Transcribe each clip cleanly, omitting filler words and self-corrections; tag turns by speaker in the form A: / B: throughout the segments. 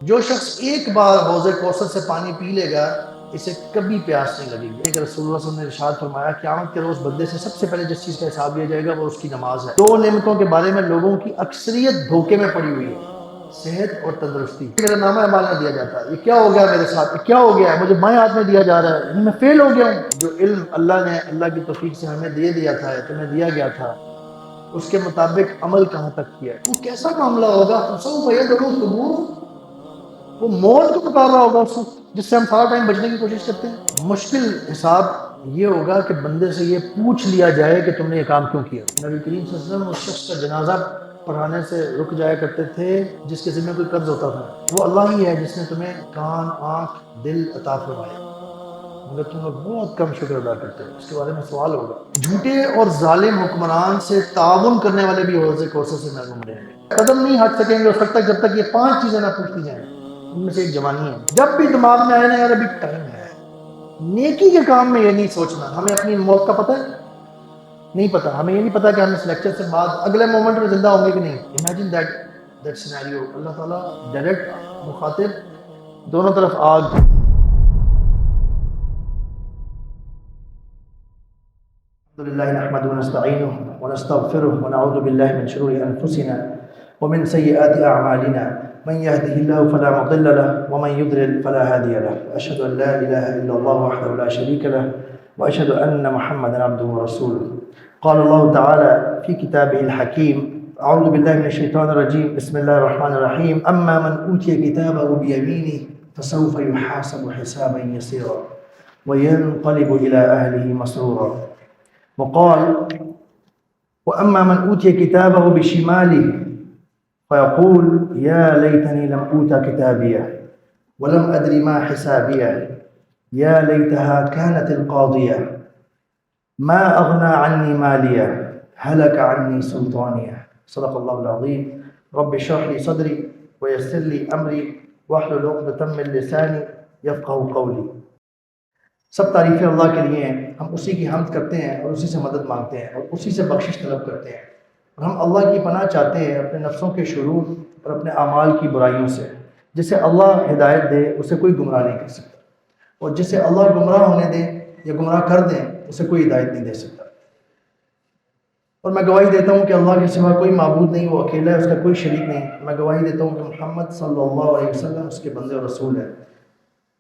A: جو شخص ایک بار حوض کوثر سے پانی پی لے گا اسے کبھی پیاس نہیں لگے گی۔ کہ رسول اللہ صلی اللہ علیہ وسلم نے ارشاد فرمایا قیامت کے روز بندے سے سب سے پہلے جس چیز کا حساب لیا جائے گا وہ اس کی نماز ہے۔ دو نعمتوں کے بارے میں لوگوں کی اکثریت دھوکے میں پڑی ہوئی ہے، صحت اور تندرستی۔ میرا نامہ اعمال نہ دیا جاتا، یہ کیا ہو گیا میرے ساتھ، یہ کیا ہو گیا ہے، مجھے بائیں ہاتھ میں دیا جا رہا ہے، یعنی میں فیل ہو گیا ہوں۔ جو علم اللہ نے اللہ کی توفیق سے ہمیں دے دیا تھا، تمہیں دیا گیا تھا، اس کے مطابق عمل کہاں تک کیا ہے؟ وہ کیسا معاملہ ہوگا؟ سوف یدعو ثبور، وہ موت کو پکار رہا ہوگا اس وقت، جس سے ہم سارا ٹائم بچنے کی کوشش کرتے ہیں۔ مشکل حساب یہ ہوگا کہ بندے سے یہ پوچھ لیا جائے کہ تم نے یہ کام کیوں کیا۔ نبی کریم صلی اللہ علیہ وسلم اس شخص کا جنازہ پڑھانے سے رک جایا کرتے تھے جس کے ذمہ کوئی قرض ہوتا تھا۔ وہ اللہ ہی ہے جس نے تمہیں کان، آنکھ، دل عطا فرمایا، مگر تم لوگ بہت کم شکر ادا کرتے ہیں۔ اس کے بارے میں سوال ہوگا۔ جھوٹے اور ظالم حکمران سے تعاون کرنے والے بھی حوض کوثر سے محروم رہیں گے، قدم نہیں ہٹ سکیں گے اس وقت تک جب تک یہ 5 چیزیں نہ پوچھتی جائیں۔ ان میں سے ایک جوانی ہے۔ جب بھی دماغ میں آئے نا یار ابھی ٹائم ہے، نیکی کے کام میں یہ نہیں سوچنا ہمیں اپنی موت کا پتہ ہے، نہیں پتا، ہمیں یہ نہیں پتا کہ ہم اس لیکچر سے بعد اگلے مومنٹ میں زندہ ہوں گے کہ نہیں۔ امیجن دیٹ سینیریو، اللہ تعالیٰ ڈائریکٹ مخاطب، دونوں طرف آگ۔ الحمد لله نحمده ونستعينه ونستغفره ونعوذ بالله من شرور أنفسنا ومن سيئات أعمالنا، من يهده الله فلا مضل له ومن يضلل فلا هادي له، وأشهد أن لا إله إلا الله وحده لا شريك له وأشهد أن محمدا عبده ورسوله۔ قال الله تعالى في كتابه الحكيم، أعوذ بالله من الشيطان الرجيم، بسم الله الرحمن الرحيم، أما من أوتي كتابه بيمينه فسوف يحاسب حسابا يسيرا وينقلب إلى أهله مسرورا، وقال وأما من أوتي كتابه بشماله فيقول يا ليتني لم أوت كتابيه ولم أدر ما حسابيه يا ليتها كانت القاضية ما أغنى عني ماليه هلك عني سلطانيه۔ صدق الله العظيم۔ رب اشرح لي صدري ويسر لي أمري واحلل عقدة من لساني يفقهوا قولي۔ سب تعریفیں اللہ کے لیے ہیں، ہم اسی کی حمد کرتے ہیں اور اسی سے مدد مانگتے ہیں اور اسی سے بخشش طلب کرتے ہیں، اور ہم اللہ کی پناہ چاہتے ہیں اپنے نفسوں کے شرور اور اپنے اعمال کی برائیوں سے۔ جسے اللہ ہدایت دے اسے کوئی گمراہ نہیں کر سکتا، اور جسے اللہ گمراہ ہونے دے یا گمراہ کر دیں اسے کوئی ہدایت نہیں دے سکتا۔ اور میں گواہی دیتا ہوں کہ اللہ کے سوا کوئی معبود نہیں، وہ اکیلا ہے، اس کا کوئی شریک نہیں۔ میں گواہی دیتا ہوں کہ محمد صلی اللہ علیہ وسلم اس کے بندے اور رسول ہے۔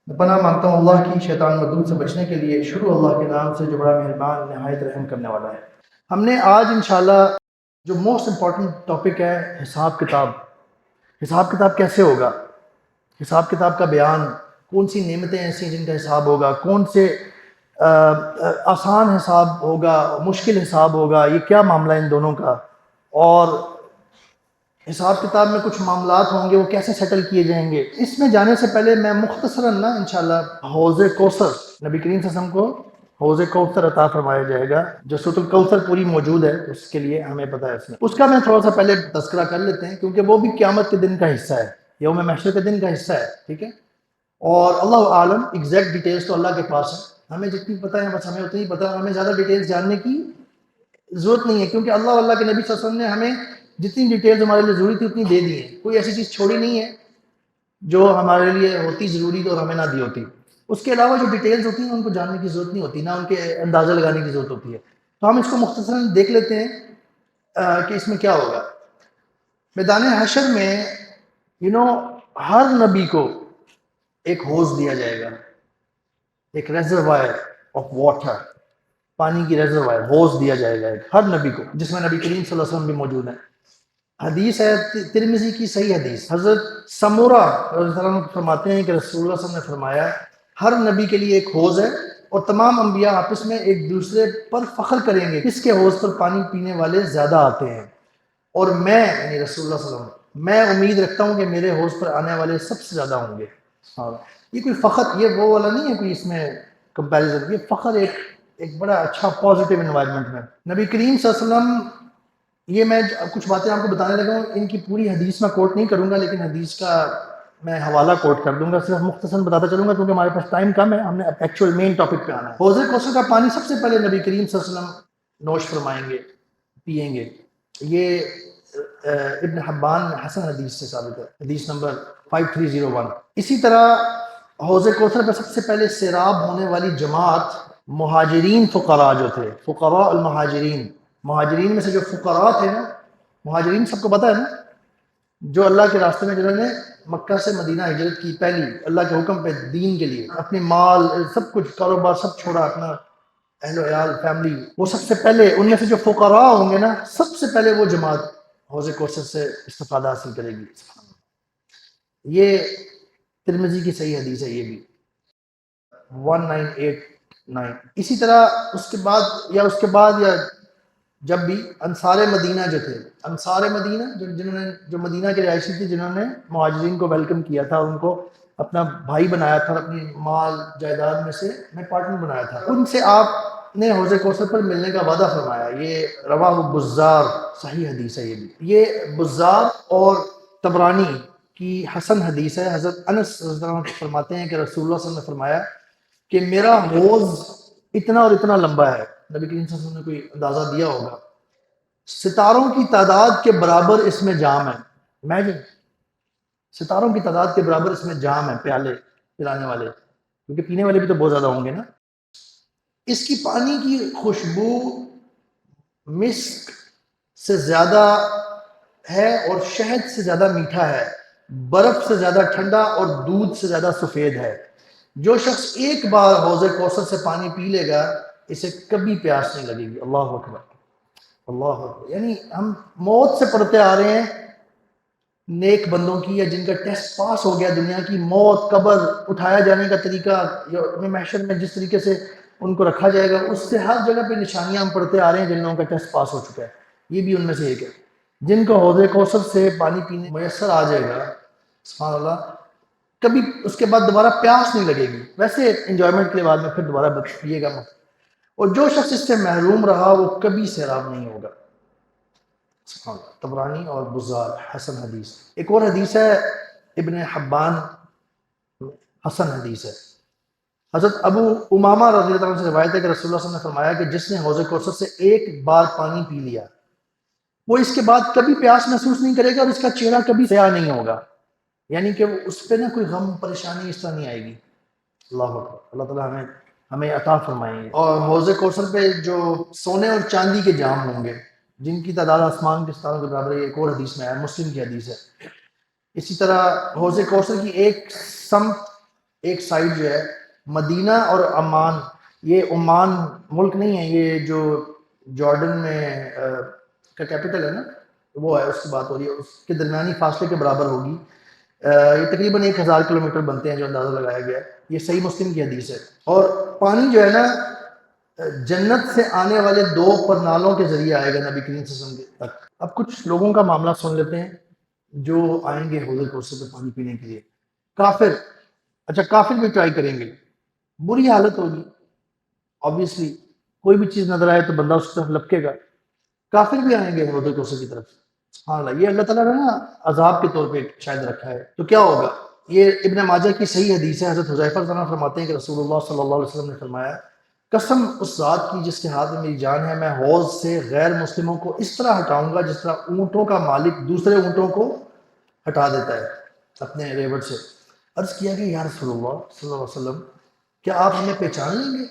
A: میں پناہ مانگتا ہوں اللہ کی شیطان مردود سے بچنے کے لیے، شروع اللہ کے نام سے جو بڑا مہربان نہایت رحم کرنے والا ہے۔ ہم نے آج انشاءاللہ جو موسٹ امپورٹنٹ ٹاپک ہے حساب کتاب، حساب کتاب کیسے ہوگا، حساب کتاب کا بیان، کون سی نعمتیں ایسی ہیں جن کا حساب ہوگا، کون سے آسان حساب ہوگا، مشکل حساب ہوگا، یہ کیا معاملہ ان دونوں کا، اور حساب کتاب میں کچھ معاملات ہوں گے وہ کیسے سیٹل کیے جائیں گے۔ اس میں جانے سے پہلے میں مختصراً انشاءاللہ حوض کوثر، نبی کریم صلی اللہ علیہ وسلم کو حوض کوثر عطا فرمایا جائے گا، جو سورۃ الکوثر پوری موجود ہے، اس کے لیے ہمیں پتہ ہے اس کا میں تھوڑا سا پہلے تذکرہ کر لیتے ہیں، کیونکہ وہ بھی قیامت کے دن کا حصہ ہے، یوم محشر کے دن کا حصہ ہے، ٹھیک ہے۔ اور اللہ عالم ایگزیکٹ ڈیٹیلز تو اللہ کے پاس ہے، ہمیں جتنی پتہ ہے بس ہمیں اتنی پتہ ہے، ہمیں زیادہ ڈیٹیلز جاننے کی ضرورت نہیں ہے، کیونکہ اللہ کے نبی صلی اللہ علیہ وسلم نے ہمیں جتنی ڈیٹیلز ہمارے لیے ضروری تھی اتنی دے دی ہیں، کوئی ایسی چیز چھوڑی نہیں ہے جو ہمارے لیے ہوتی ضروری تو ہمیں نہ دی ہوتی۔ اس کے علاوہ جو ڈیٹیلز ہوتی ہیں ان کو جاننے کی ضرورت نہیں ہوتی، نہ ان کے اندازہ لگانے کی ضرورت ہوتی ہے۔ تو ہم اس کو مختصراً دیکھ لیتے ہیں کہ اس میں کیا ہوگا۔ میدان حشر میں ہر نبی کو ایک حوض دیا جائے گا، ایک ریزروائر آف واٹر، پانی کی ریزروائر، حوض دیا جائے گا ہر نبی کو، جس میں نبی کریم صلی اللہ علیہ وسلم بھی موجود ہیں۔ حدیث ہے ترمذی کی صحیح حدیث، حضرت سمورہ رضی اللہ عنہ فرماتے ہیں کہ رسول اللہ صلی اللہ علیہ وسلم نے فرمایا ہر نبی کے لیے ایک حوض ہے، اور تمام انبیاء آپس میں ایک دوسرے پر فخر کریں گے کس کے حوض پر پانی پینے والے زیادہ آتے ہیں، اور میں یعنی رسول اللہ صلی اللہ علیہ وسلم میں امید رکھتا ہوں کہ میرے حوض پر آنے والے سب سے زیادہ ہوں گے۔ یہ کوئی فخر، یہ وہ والا نہیں ہے کوئی اس میں کمپیریزن، یہ فخر ایک بڑا اچھا پازیٹیو انوائرمنٹ میں۔ نبی کریم صلی اللہ علیہ وسلم، یہ میں کچھ باتیں آپ کو بتانے لگا ہوں، ان کی پوری حدیث میں کوٹ نہیں کروں گا، لیکن حدیث کا میں حوالہ کوٹ کر دوں گا، صرف مختصراً بتاتا چلوں گا کیونکہ ہمارے پاس ٹائم کم ہے، ہم نے ایکچوئل مین ٹاپک پہ آنا ہے۔ حوض کوثر کا پانی سب سے پہلے نبی کریم صلی اللہ علیہ وسلم نوش فرمائیں گے، پئیں گے۔ یہ ابن حبان میں حسن حدیث سے ثابت ہے، حدیث نمبر 5301۔ اسی طرح حوض کوثر پہ سب سے پہلے سیراب ہونے والی جماعت مہاجرین فقراء جو تھے، فقراء المہاجرین، مہاجرین میں سے جو فقراء تھے نا، مہاجرین سب کو پتہ ہے نا، جو اللہ کے راستے میں جنہوں نے مکہ سے مدینہ ہجرت کی، پہلی اللہ کے حکم پہ دین کے لیے، اپنے مال سب کچھ کاروبار سب چھوڑا، اپنا اہل و عیال فیملی، وہ سب سے پہلے ان میں سے جو فقراء ہوں گے نا، سب سے پہلے وہ جماعت حوض کوثر سے استفادہ حاصل کرے گی۔ یہ ترمذی کی صحیح حدیث ہے، یہ بھی 1989۔ اسی طرح اس کے بعد یا جب بھی انصار مدینہ جو تھے، انصار مدینہ جو مدینہ کے رہائشی تھے، جنہوں نے مہاجرین کو ویلکم کیا تھا، ان کو اپنا بھائی بنایا تھا، اپنی مال جائیداد میں سے پارٹنر بنایا تھا، ان سے آپ نے حوض کوثر پر ملنے کا وعدہ فرمایا۔ یہ رواہ بزار، صحیح حدیث ہے، یہ بزار اور طبرانی کی حسن حدیث ہے۔ حضرت انس رضی اللہ عنہ فرماتے ہیں کہ رسول اللہ صلی اللہ علیہ وسلم نے فرمایا کہ میرا حوض اتنا اور اتنا لمبا ہے، نبی کریم صلی اللہ علیہ وسلم نے کوئی اندازہ دیا ہوگا، ستاروں کی تعداد کے برابر اس میں جام ہے۔ امیجن، ستاروں کی تعداد کے برابر اس میں جام ہے، پیالے پلانے والے، کیونکہ پینے والے بھی تو بہت زیادہ ہوں گے نا۔ اس کی پانی کی خوشبو مسک سے زیادہ ہے اور شہد سے زیادہ میٹھا ہے، برف سے زیادہ ٹھنڈا اور دودھ سے زیادہ سفید ہے۔ جو شخص ایک بار حوض کوثر سے پانی پی لے گا، اسے کبھی پیاس نہیں لگے گی۔ اللہ اکبر، اللہ اکبر۔ یعنی ہم موت سے پڑھتے آ رہے ہیں نیک بندوں کی، یا جن کا ٹیسٹ پاس ہو گیا دنیا کی، موت، قبر، اٹھایا جانے کا طریقہ، یا محشر میں جس طریقے سے ان کو رکھا جائے گا، اس سے ہر جگہ پہ نشانیاں ہم پڑھتے آ رہے ہیں جن لوگوں کا ٹیسٹ پاس ہو چکا ہے۔ یہ بھی ان میں سے ایک ہے، جن کو حوض کوثر سے پانی پینے میسر آ جائے گا، سبحان اللہ، کبھی اس کے بعد دوبارہ پیاس نہیں لگے گی۔ ویسے انجوائمنٹ کے بعد میں پھر دوبارہ پیے گا مت، اور جو شخص اس سے محروم رہا وہ کبھی سیراب نہیں ہوگا۔ سبحان اللہ۔ طبرانی اور بزار، حسن حدیث۔ ایک اور حدیث ہے ابن حبان، حسن حدیث ہے۔ حضرت ابو امامہ رضی اللہ عنہ سے روایت ہے کہ رسول اللہ صلی اللہ علیہ وسلم نے فرمایا کہ جس نے حوض کوثر سے ایک بار پانی پی لیا، وہ اس کے بعد کبھی پیاس محسوس نہیں کرے گا، اور اس کا چہرہ کبھی سیاہ نہیں ہوگا، یعنی کہ اس پہ نہ کوئی غم پریشانی اس طرح نہیں آئے گی۔ اللہ اکبر، اللہ تعالیٰ ہمیں عطا فرمائیں گے۔ اور حوض کوثر پہ جو سونے اور چاندی کے جام ہوں گے، جن کی تعداد آسمان کے ستاروں کے برابر ہے، ایک اور حدیث میں ہے، مسلم کی حدیث ہے۔ اسی طرح حوض کوثر کی ایک سمت، ایک سائڈ جو ہے مدینہ اور عمان، یہ عمان ملک نہیں ہے، یہ جو جارڈن میں کا کیپٹل ہے نا، وہ ہے، اس کی بات ہو رہی ہے، اس کے درمیانی فاصلے کے برابر ہوگی۔ یہ تقریباً 1000 کلومیٹر بنتے ہیں جو اندازہ لگایا گیا ہے۔ یہ صحیح مسلم کی حدیث ہے۔ اور پانی جو ہے نا جنت سے آنے والے 2 پرنالوں کے ذریعے آئے گا نبی کریم صلی اللہ علیہ وسلم تک۔ اب کچھ لوگوں کا معاملہ سن لیتے ہیں جو آئیں گے حوض کوثر پہ پانی پینے کے لیے۔ کافر، اچھا کافر بھی ٹرائی کریں گے، بری حالت ہوگی، obviously کوئی بھی چیز نظر آئے تو بندہ اس کی طرف لپکے گا۔ کافر بھی آئیں گے حوض کوثر کی طرف، سبحان اللہ۔ یہ اللہ تعالیٰ نے نا عذاب کے طور پہ شاید رکھا ہے، تو کیا ہوگا؟ یہ ابن ماجہ کی صحیح حدیث ہے۔ حضرت حذیفہ رضی اللہ عنہ فرماتے ہیں کہ رسول اللہ صلی اللہ علیہ وسلم نے فرمایا، قسم اس ذات کی جس کے ہاتھ میں میری جان ہے، میں حوض سے غیر مسلموں کو اس طرح ہٹاؤں گا جس طرح اونٹوں کا مالک دوسرے اونٹوں کو ہٹا دیتا ہے اپنے ریوڑ سے۔ عرض کیا کہ یا رسول اللہ صلی اللہ علیہ وسلم، کیا آپ ہمیں پہچان لیں گے؟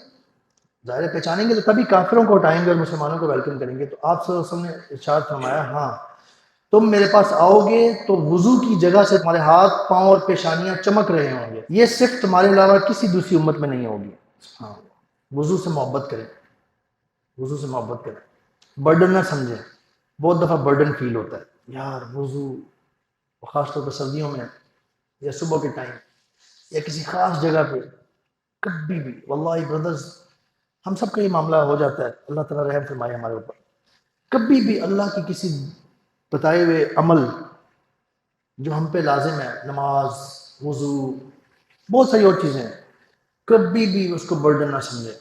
A: ظاہر ہے پہچانیں گے تو تبھی کافروں کو ہٹائیں گے اور مسلمانوں کو ویلکم کریں گے۔ تو آپ صلی اللہ علیہ وسلم نے ارشاد فرمایا، ہاں تم میرے پاس آؤ گے تو وضو کی جگہ سے تمہارے ہاتھ، پاؤں اور پیشانیاں چمک رہے ہوں گے، یہ صرف تمہارے علاوہ کسی دوسری امت میں نہیں ہوگی۔ ہاں، وضو سے محبت کریں، وضو سے محبت کریں، برڈن نہ سمجھیں۔ بہت دفعہ برڈن فیل ہوتا ہے، یار وضو، خاص طور پر سردیوں میں یا صبح کے ٹائم یا کسی خاص جگہ پہ، کبھی بھی واللہ بردرز ہم سب کا یہ معاملہ ہو جاتا ہے، اللہ تعالیٰ رحم فرمائے ہمارے اوپر۔ کبھی بھی اللہ کی کسی بتائے ہوئے عمل جو ہم پہ لازم ہے، نماز، وضو، بہت ساری اور چیزیں ہیں، کبھی بھی اس کو برڈن نہ سمجھے۔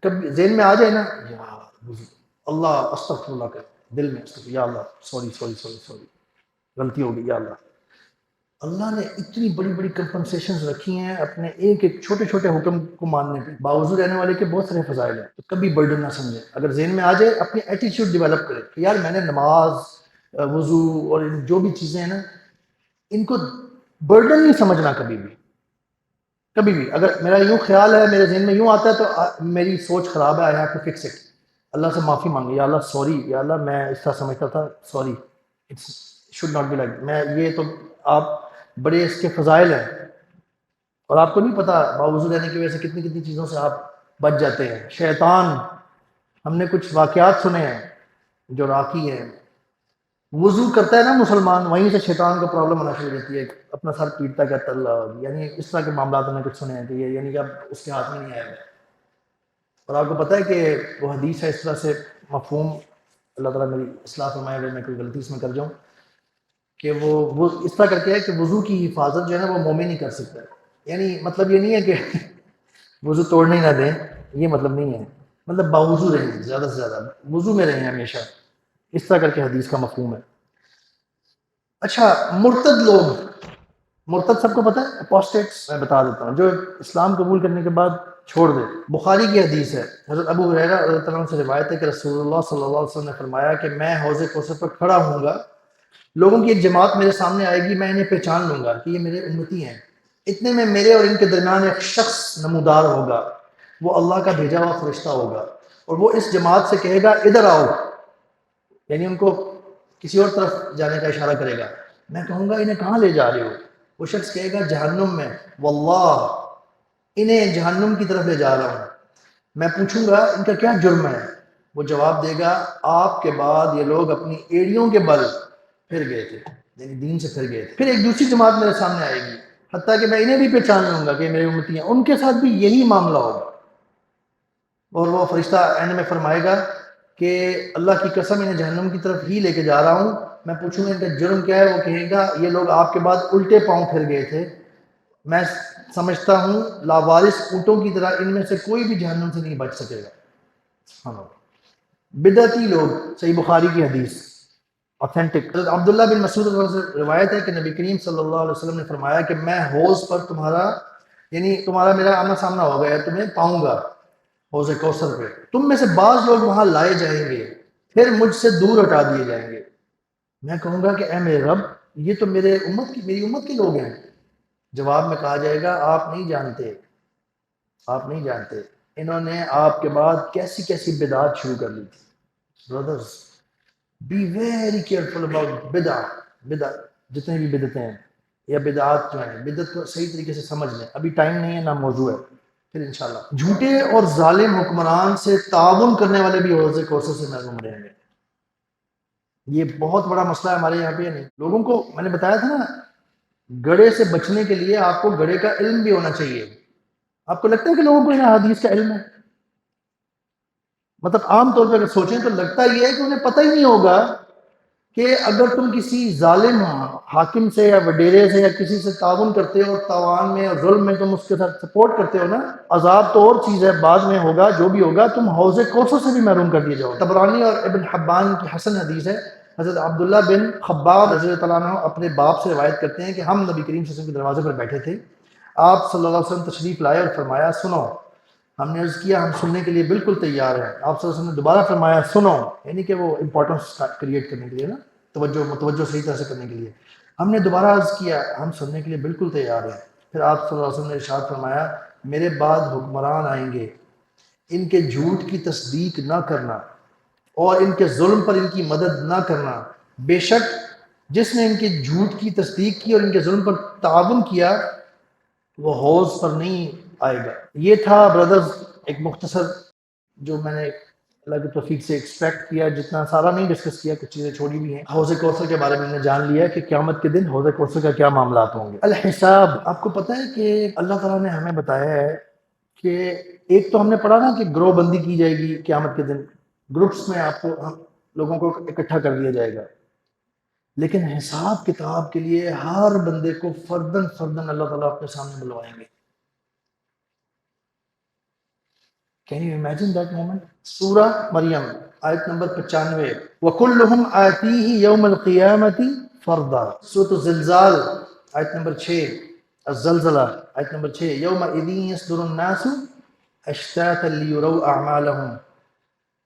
A: کبھی ذہن میں آ جائے نا، یا وضو، اللہ استغفر اللہ کرے دل میں، یا اللہ سوری سوری سوری سوری، غلطی ہو گئی، یا اللہ۔ اللہ نے اتنی بڑی بڑی کمپنسیشنز رکھی ہیں اپنے ایک ایک چھوٹے چھوٹے حکم کو ماننے پہ، باوضو رہنے والے کے بہت سارے فضائل ہیں، تو کبھی برڈن نہ سمجھیں۔ اگر ذہن میں آ جائے، اپنی ایٹیچیوڈ ڈیولپ کرے کہ یار میں نے نماز، وضو اور جو بھی چیزیں ہیں نا، ان کو برڈن نہیں سمجھنا کبھی بھی. کبھی بھی اگر میرا یوں خیال ہے، میرے ذہن میں یوں آتا ہے تو میری سوچ خراب ہے، I have to fix it. اللہ سے معافی مانگی، یا اللہ سوری، یا اللہ میں اس طرح سمجھتا تھا، sorry, it's should not be like. میں یہ تو آپ بڑے اس کے فضائل ہیں، اور آپ کو نہیں پتا باوضو رہنے کی وجہ سے کتنی کتنی چیزوں سے آپ بچ جاتے ہیں. شیطان، ہم نے کچھ واقعات سنے ہیں جو راکی ہیں، وضو کرتا ہے نا مسلمان، وہیں سے شیطان کو پرابلم ہونا شروع ہوتی ہے، اپنا سر پیٹتا کہتا اللہ، یعنی اس طرح کے معاملات میں کچھ سنے ہیں کہ یہ یعنی کہ اب اس کے ہاتھ میں نہیں آئے گا. اور آپ کو پتہ ہے کہ وہ حدیث ہے اس طرح سے مفہوم، اللہ تعالیٰ میری اصلاح فرمائے اگر میں کوئی غلطی اس میں کر جاؤں، کہ وہ اس طرح کر کے ہے کہ وضو کی حفاظت جو ہے نا وہ مومن نہیں کر سکتا. یعنی مطلب یہ نہیں ہے کہ وضو توڑنے ہی نہ دیں، یہ مطلب نہیں ہے، مطلب باوضو رہیں، زیادہ سے زیادہ وضو میں رہیں ہمیشہ، اس طرح کر کے حدیث کا مفہوم ہے. اچھا، مرتد لوگ، مرتد سب کو پتہ ہے، اپوسٹیٹس، میں بتا دیتا ہوں، جو اسلام قبول کرنے کے بعد چھوڑ دے. بخاری کی حدیث ہے، حضرت ابو ہریرہ رضی اللہ عنہ سے روایت ہے کہ رسول اللہ صلی اللہ علیہ وسلم نے فرمایا کہ میں حوض کوثر پر کھڑا ہوں گا، لوگوں کی ایک جماعت میرے سامنے آئے گی، میں انہیں پہچان لوں گا کہ یہ میرے امتی ہیں. اتنے میں میرے اور ان کے درمیان ایک شخص نمودار ہوگا، وہ اللہ کا بھیجا ہوا فرشتہ ہوگا، اور وہ اس جماعت سے کہے گا ادھر آؤ، یعنی ان کو کسی اور طرف جانے کا اشارہ کرے گا. میں کہوں گا انہیں کہاں لے جا رہے ہو؟ وہ شخص کہے گا جہنم میں، واللہ انہیں جہنم کی طرف لے جا رہا ہوں. میں پوچھوں گا ان کا کیا جرم ہے؟ وہ جواب دے گا آپ کے بعد یہ لوگ اپنی ایڑیوں کے بل پھر گئے تھے، یعنی دین سے پھر گئے تھے. پھر ایک دوسری جماعت میرے سامنے آئے گی، حتیٰ کہ میں انہیں بھی پہچان لوں گا کہ میری امتی ہیں، ان کے ساتھ بھی یہی معاملہ ہوگا. اور وہ فرشتہ اینڈ میں فرمائے گا کہ اللہ کی قسم انہیں جہنم کی طرف ہی لے کے جا رہا ہوں. میں پوچھوں گا ان کا جرم کیا ہے؟ وہ کہے گا یہ لوگ آپ کے بعد الٹے پاؤں پھر گئے تھے، میں سمجھتا ہوں لاوارث اونٹوں کی طرح ان میں سے کوئی بھی جہنم سے نہیں بچ سکے گا. بدعتی لوگ، صحیح بخاری کی حدیث اوتھینٹک. حضرت عبداللہ بن مسعود سے روایت ہے کہ نبی کریم صلی اللہ علیہ وسلم نے فرمایا کہ میں حوض پر تمہارا، یعنی تمہارا میرا آمنا سامنا ہو گیا، تمہیں پاؤں گا حوض کوثر پہ، تم میں سے بعض لوگ وہاں لائے جائیں گے، پھر مجھ سے دور ہٹا دیے جائیں گے. میں کہوں گا کہ اے میرے رب، یہ تو میری امت کے لوگ ہیں. جواب میں کہا جائے گا آپ نہیں جانتے انہوں نے آپ کے بعد کیسی کیسی بدعات شروع کر لی تھی. Brothers, be very careful about بدع، جتنے بھی بدعتیں ہیں یا بدعات جو ہیں، بدعت کو صحیح طریقے سے سمجھ لیں. ابھی ٹائم نہیں ہے، نہ موضوع ہے، پھر انشاءاللہ. جھوٹے اور ظالم حکمران سے تعاون کرنے والے بھی حوض کوثر سے محروم رہیں گے. یہ بہت بڑا مسئلہ ہے ہمارے یہاں پہ. نہیں، لوگوں کو میں نے بتایا تھا نا، گڑھے سے بچنے کے لیے آپ کو گڑھے کا علم بھی ہونا چاہیے. آپ کو لگتا ہے کہ لوگوں کو ان حدیث کا علم ہے؟ مطلب عام طور پہ اگر سوچیں تو لگتا یہ ہے کہ انہیں پتہ ہی نہیں ہوگا کہ اگر تم کسی ظالم حاکم سے یا وڈیرے سے یا کسی سے تعاون کرتے ہو، تاوان میں اور ظلم میں تم اس کے ساتھ سپورٹ کرتے ہو نا، عذاب تو اور چیز ہے، بعد میں ہوگا جو بھی ہوگا، تم حوض کوثر سے بھی محروم کر دیے جاؤ. طبرانی اور ابن حبان کی حسن حدیث ہے. حضرت عبداللہ بن خباب رضی اللہ عنہ اپنے باپ سے روایت کرتے ہیں کہ ہم نبی کریم صلی اللہ علیہ وسلم کے دروازے پر بیٹھے تھے، آپ صلی اللہ علیہ وسلم تشریف لائے اور فرمایا سنو. ہم نے عرض کیا ہم سننے کے لیے بالکل تیار ہیں. آپ صلی اللہ علیہ وسلم نے دوبارہ فرمایا سنو، یعنی کہ وہ امپورٹنس کریٹ کرنے کے لیے نا، متوجہ صحیح طرح سے کرنے کے لیے. ہم نے دوبارہ عرض کیا ہم سننے کے لیے بالکل تیار ہیں. پھر آپ صلی اللہ علیہ وسلم نے ارشاد فرمایا میرے بعد حکمران آئیں گے، ان کے جھوٹ کی تصدیق نہ کرنا اور ان کے ظلم پر ان کی مدد نہ کرنا. بے شک جس نے ان کے جھوٹ کی تصدیق کی اور ان کے ظلم پر تعاون کیا وہ حوض پر نہیں آئے گا. یہ تھا بردرز ایک مختصر جو میں نے اللہ کی توفیق سے ایکسپیکٹ کیا، جتنا سارا نہیں ڈسکس کیا، کچھ چیزیں چھوڑی بھی ہیں. حوض کوثر کے بارے میں نے جان لیا کہ قیامت کے دن حوض کوثر کا کیا معاملات ہوں گے. الحساب، آپ کو پتہ ہے کہ اللہ تعالیٰ نے ہمیں بتایا ہے کہ ایک تو ہم نے پڑھا نا کہ گروہ بندی کی جائے گی قیامت کے دن، گروپس میں آپ کو لوگوں کو اکٹھا کر دیا جائے گا، لیکن حساب کتاب کے لیے ہر بندے کو فردن فردن اللہ تعالیٰ اپنے سامنے بلوائیں گے. Can you imagine that moment? سورہ مریم آیت نمبر 95، وَكُلُّهُمْ آتِيهِ يَوْمَ الْقِيَامَةِ فَرْدًا. سورۃ الزلزال آیت نمبر 6، الزلزلہ آیت نمبر 6، يَوْمَئِذٍ يَصْدُرُ النَّاسُ أَشْتَاتًا لِيُرَوْا أَعْمَالَهُمْ.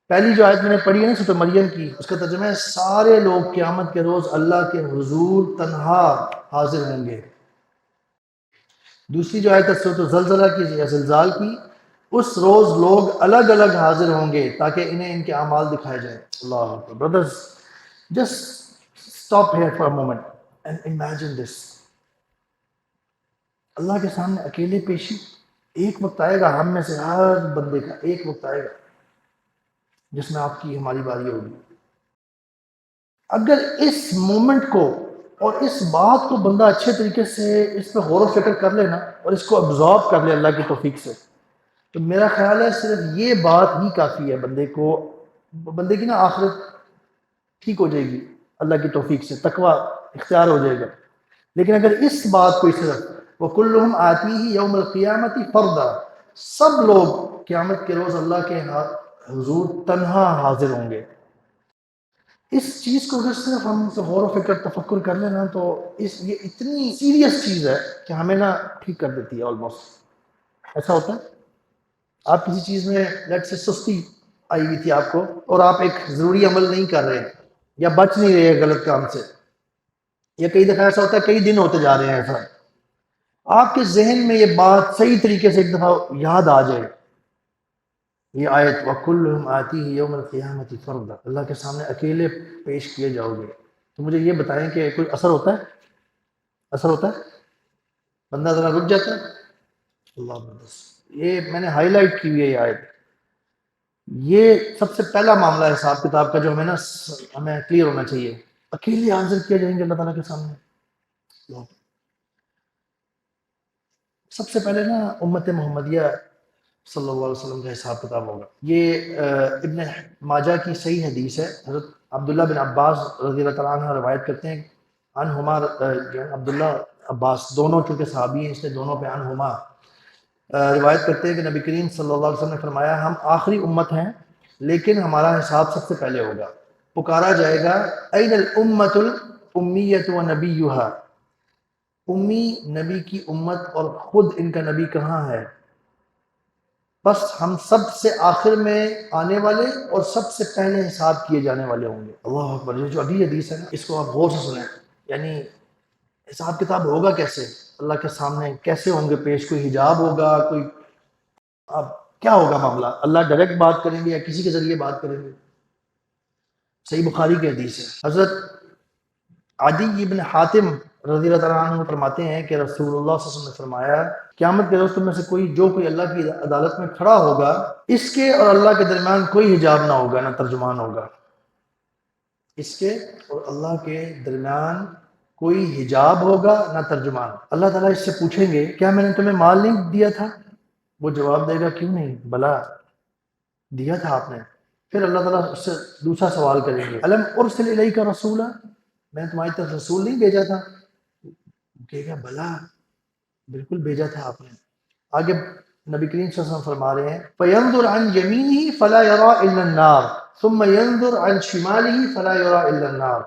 A: پہلی جو آیت میں نے پڑھی ہے نا سورۃ مریم کی، اس کا ترجمہ ہے سارے لوگ قیامت کے روز اللہ کے حضور تنہا حاضر ہوں گے۔ دوسری جو آیت ہے سورۃ زلزلہ کی یا زلزال کی، اس روز لوگ الگ الگ حاضر ہوں گے تاکہ انہیں ان کے اعمال دکھائے جائیں۔ اللہ اکبر۔ Brothers, just stop here for a moment and imagine this. اللہ کے سامنے اکیلے پیشی، ایک وقت آئے گا ہم میں سے ہر بندے کا، ایک وقت آئے گا جس میں آپ کی ہماری باری ہوگی۔ اگر اس مومنٹ کو اور اس بات کو بندہ اچھے طریقے سے اس پہ غور و فکر کر لے نا اور اس کو ابزارب کر لے اللہ کی توفیق سے، تو میرا خیال ہے صرف یہ بات ہی کافی ہے بندے کی نا آخرت ٹھیک ہو جائے گی اللہ کی توفیق سے، تقوی اختیار ہو جائے گا۔ لیکن اگر اس بات کو صرف وَكُلُّهُمْ آتِيهِ يَوْمَ الْقِيَامَةِ فَرْدًا، سب لوگ قیامت کے روز اللہ کے حضور تنہا حاضر ہوں گے، اس چیز کو اگر صرف ہم غور و فکر تفکر کر لینا تو یہ اتنی سیریس چیز ہے کہ ہمیں نا ٹھیک کر دیتی ہے آلموسٹ۔ ایسا ہوتا ہے آپ کسی چیز میں لیٹ سے سستی آئی ہوئی تھی آپ کو، اور آپ ایک ضروری عمل نہیں کر رہے یا بچ نہیں رہے غلط کام سے، یا کئی دفعہ ایسا ہوتا ہے کئی دن ہوتے جا رہے ہیں ایسا، آپ کے ذہن میں یہ بات صحیح طریقے سے ایک دفعہ یاد آ جائے، یہ آیت وَكُلُّهُمْ آتِيهِ يَوْمَ الْقِيَامَةِ فَرْدًا، اللہ کے سامنے اکیلے پیش کیے جاؤ گے، تو مجھے یہ بتائیں کہ کوئی اثر ہوتا ہے؟ اثر ہوتا ہے؟ بندہ ذرا رک جاتا ہے؟ اللہ بس، یہ میں نے ہائی لائٹ کی ہوئی ہے یہ آیت، یہ سب سے پہلا معاملہ ہے حساب کتاب کا جو ہمیں کلیئر ہونا چاہیے۔ اکیلے حاضر کیا جائیں گے اللہ تعالیٰ کے سامنے۔ سب سے پہلے نا امت محمدیہ صلی اللہ علیہ وسلم کا حساب کتاب ہوگا۔ یہ ابن ماجہ کی صحیح حدیث ہے، حضرت عبداللہ بن عباس رضی اللہ تعالیٰ عنہ روایت کرتے ہیں، عنہما عبداللہ عباس دونوں چونکہ صحابی ہیں اس لیے دونوں پہ عنہما روایت کرتے ہیں کہ نبی کریم صلی اللہ علیہ وسلم نے فرمایا ہم آخری امت ہیں لیکن ہمارا حساب سب سے پہلے ہوگا۔ پکارا جائے گا این الامۃ الامیۃ و نبیھا، امی نبی کی امت اور خود ان کا نبی کہاں ہے؟ بس ہم سب سے آخر میں آنے والے اور سب سے پہلے حساب کیے جانے والے ہوں گے۔ اللہ اکبر۔ یہ جو ابھی حدیث ہے نا اس کو آپ غور سے سنیں، یعنی حساب کتاب ہوگا کیسے اللہ کے سامنے، کیسے ہوں گے پیش، کوئی حجاب ہوگا، کوئی اب کیا ہوگا معاملہ، اللہ ڈائریکٹ بات کریں گے یا کسی کے ذریعے بات کریں گے؟ صحیح بخاری کی حدیث ہے، حضرت عدی بن حاتم رضی اللہ تعالیٰ عنہ فرماتے ہیں کہ رسول اللہ صلی اللہ علیہ وسلم نے فرمایا قیامت کے روز تم میں سے کوئی اللہ کی عدالت میں کھڑا ہوگا، اس کے اور اللہ کے درمیان کوئی حجاب نہ ہوگا نہ ترجمان ہوگا، اس کے اور اللہ کے درمیان کوئی حجاب ہوگا نہ ترجمان۔ اللہ تعالیٰ اس سے پوچھیں گے کیا میں نے تمہیں مال نہیں دیا تھا؟ وہ جواب دے گا کیوں نہیں، بلا دیا تھا آپ نے۔ پھر اللہ تعالیٰ اس سے دوسرا سوال کریں گے الم ارسل الیک رسولا، میں نے تمہاری طرف رسول نہیں بھیجا تھا؟ کہے گا بلا، بالکل بھیجا تھا آپ نے۔ آگے نبی کریم صلی اللہ علیہ وسلم فرما رہے ہیں فَيَنْظُرْ عَنْ يَمِينِهِ فَلَا يَرَى إِلَّا النَّارِ ثُمَّ يَنْظُرْ عَنْ شِمَالِهِ فَلَا يَرَى إِلَّا النَّارِ۔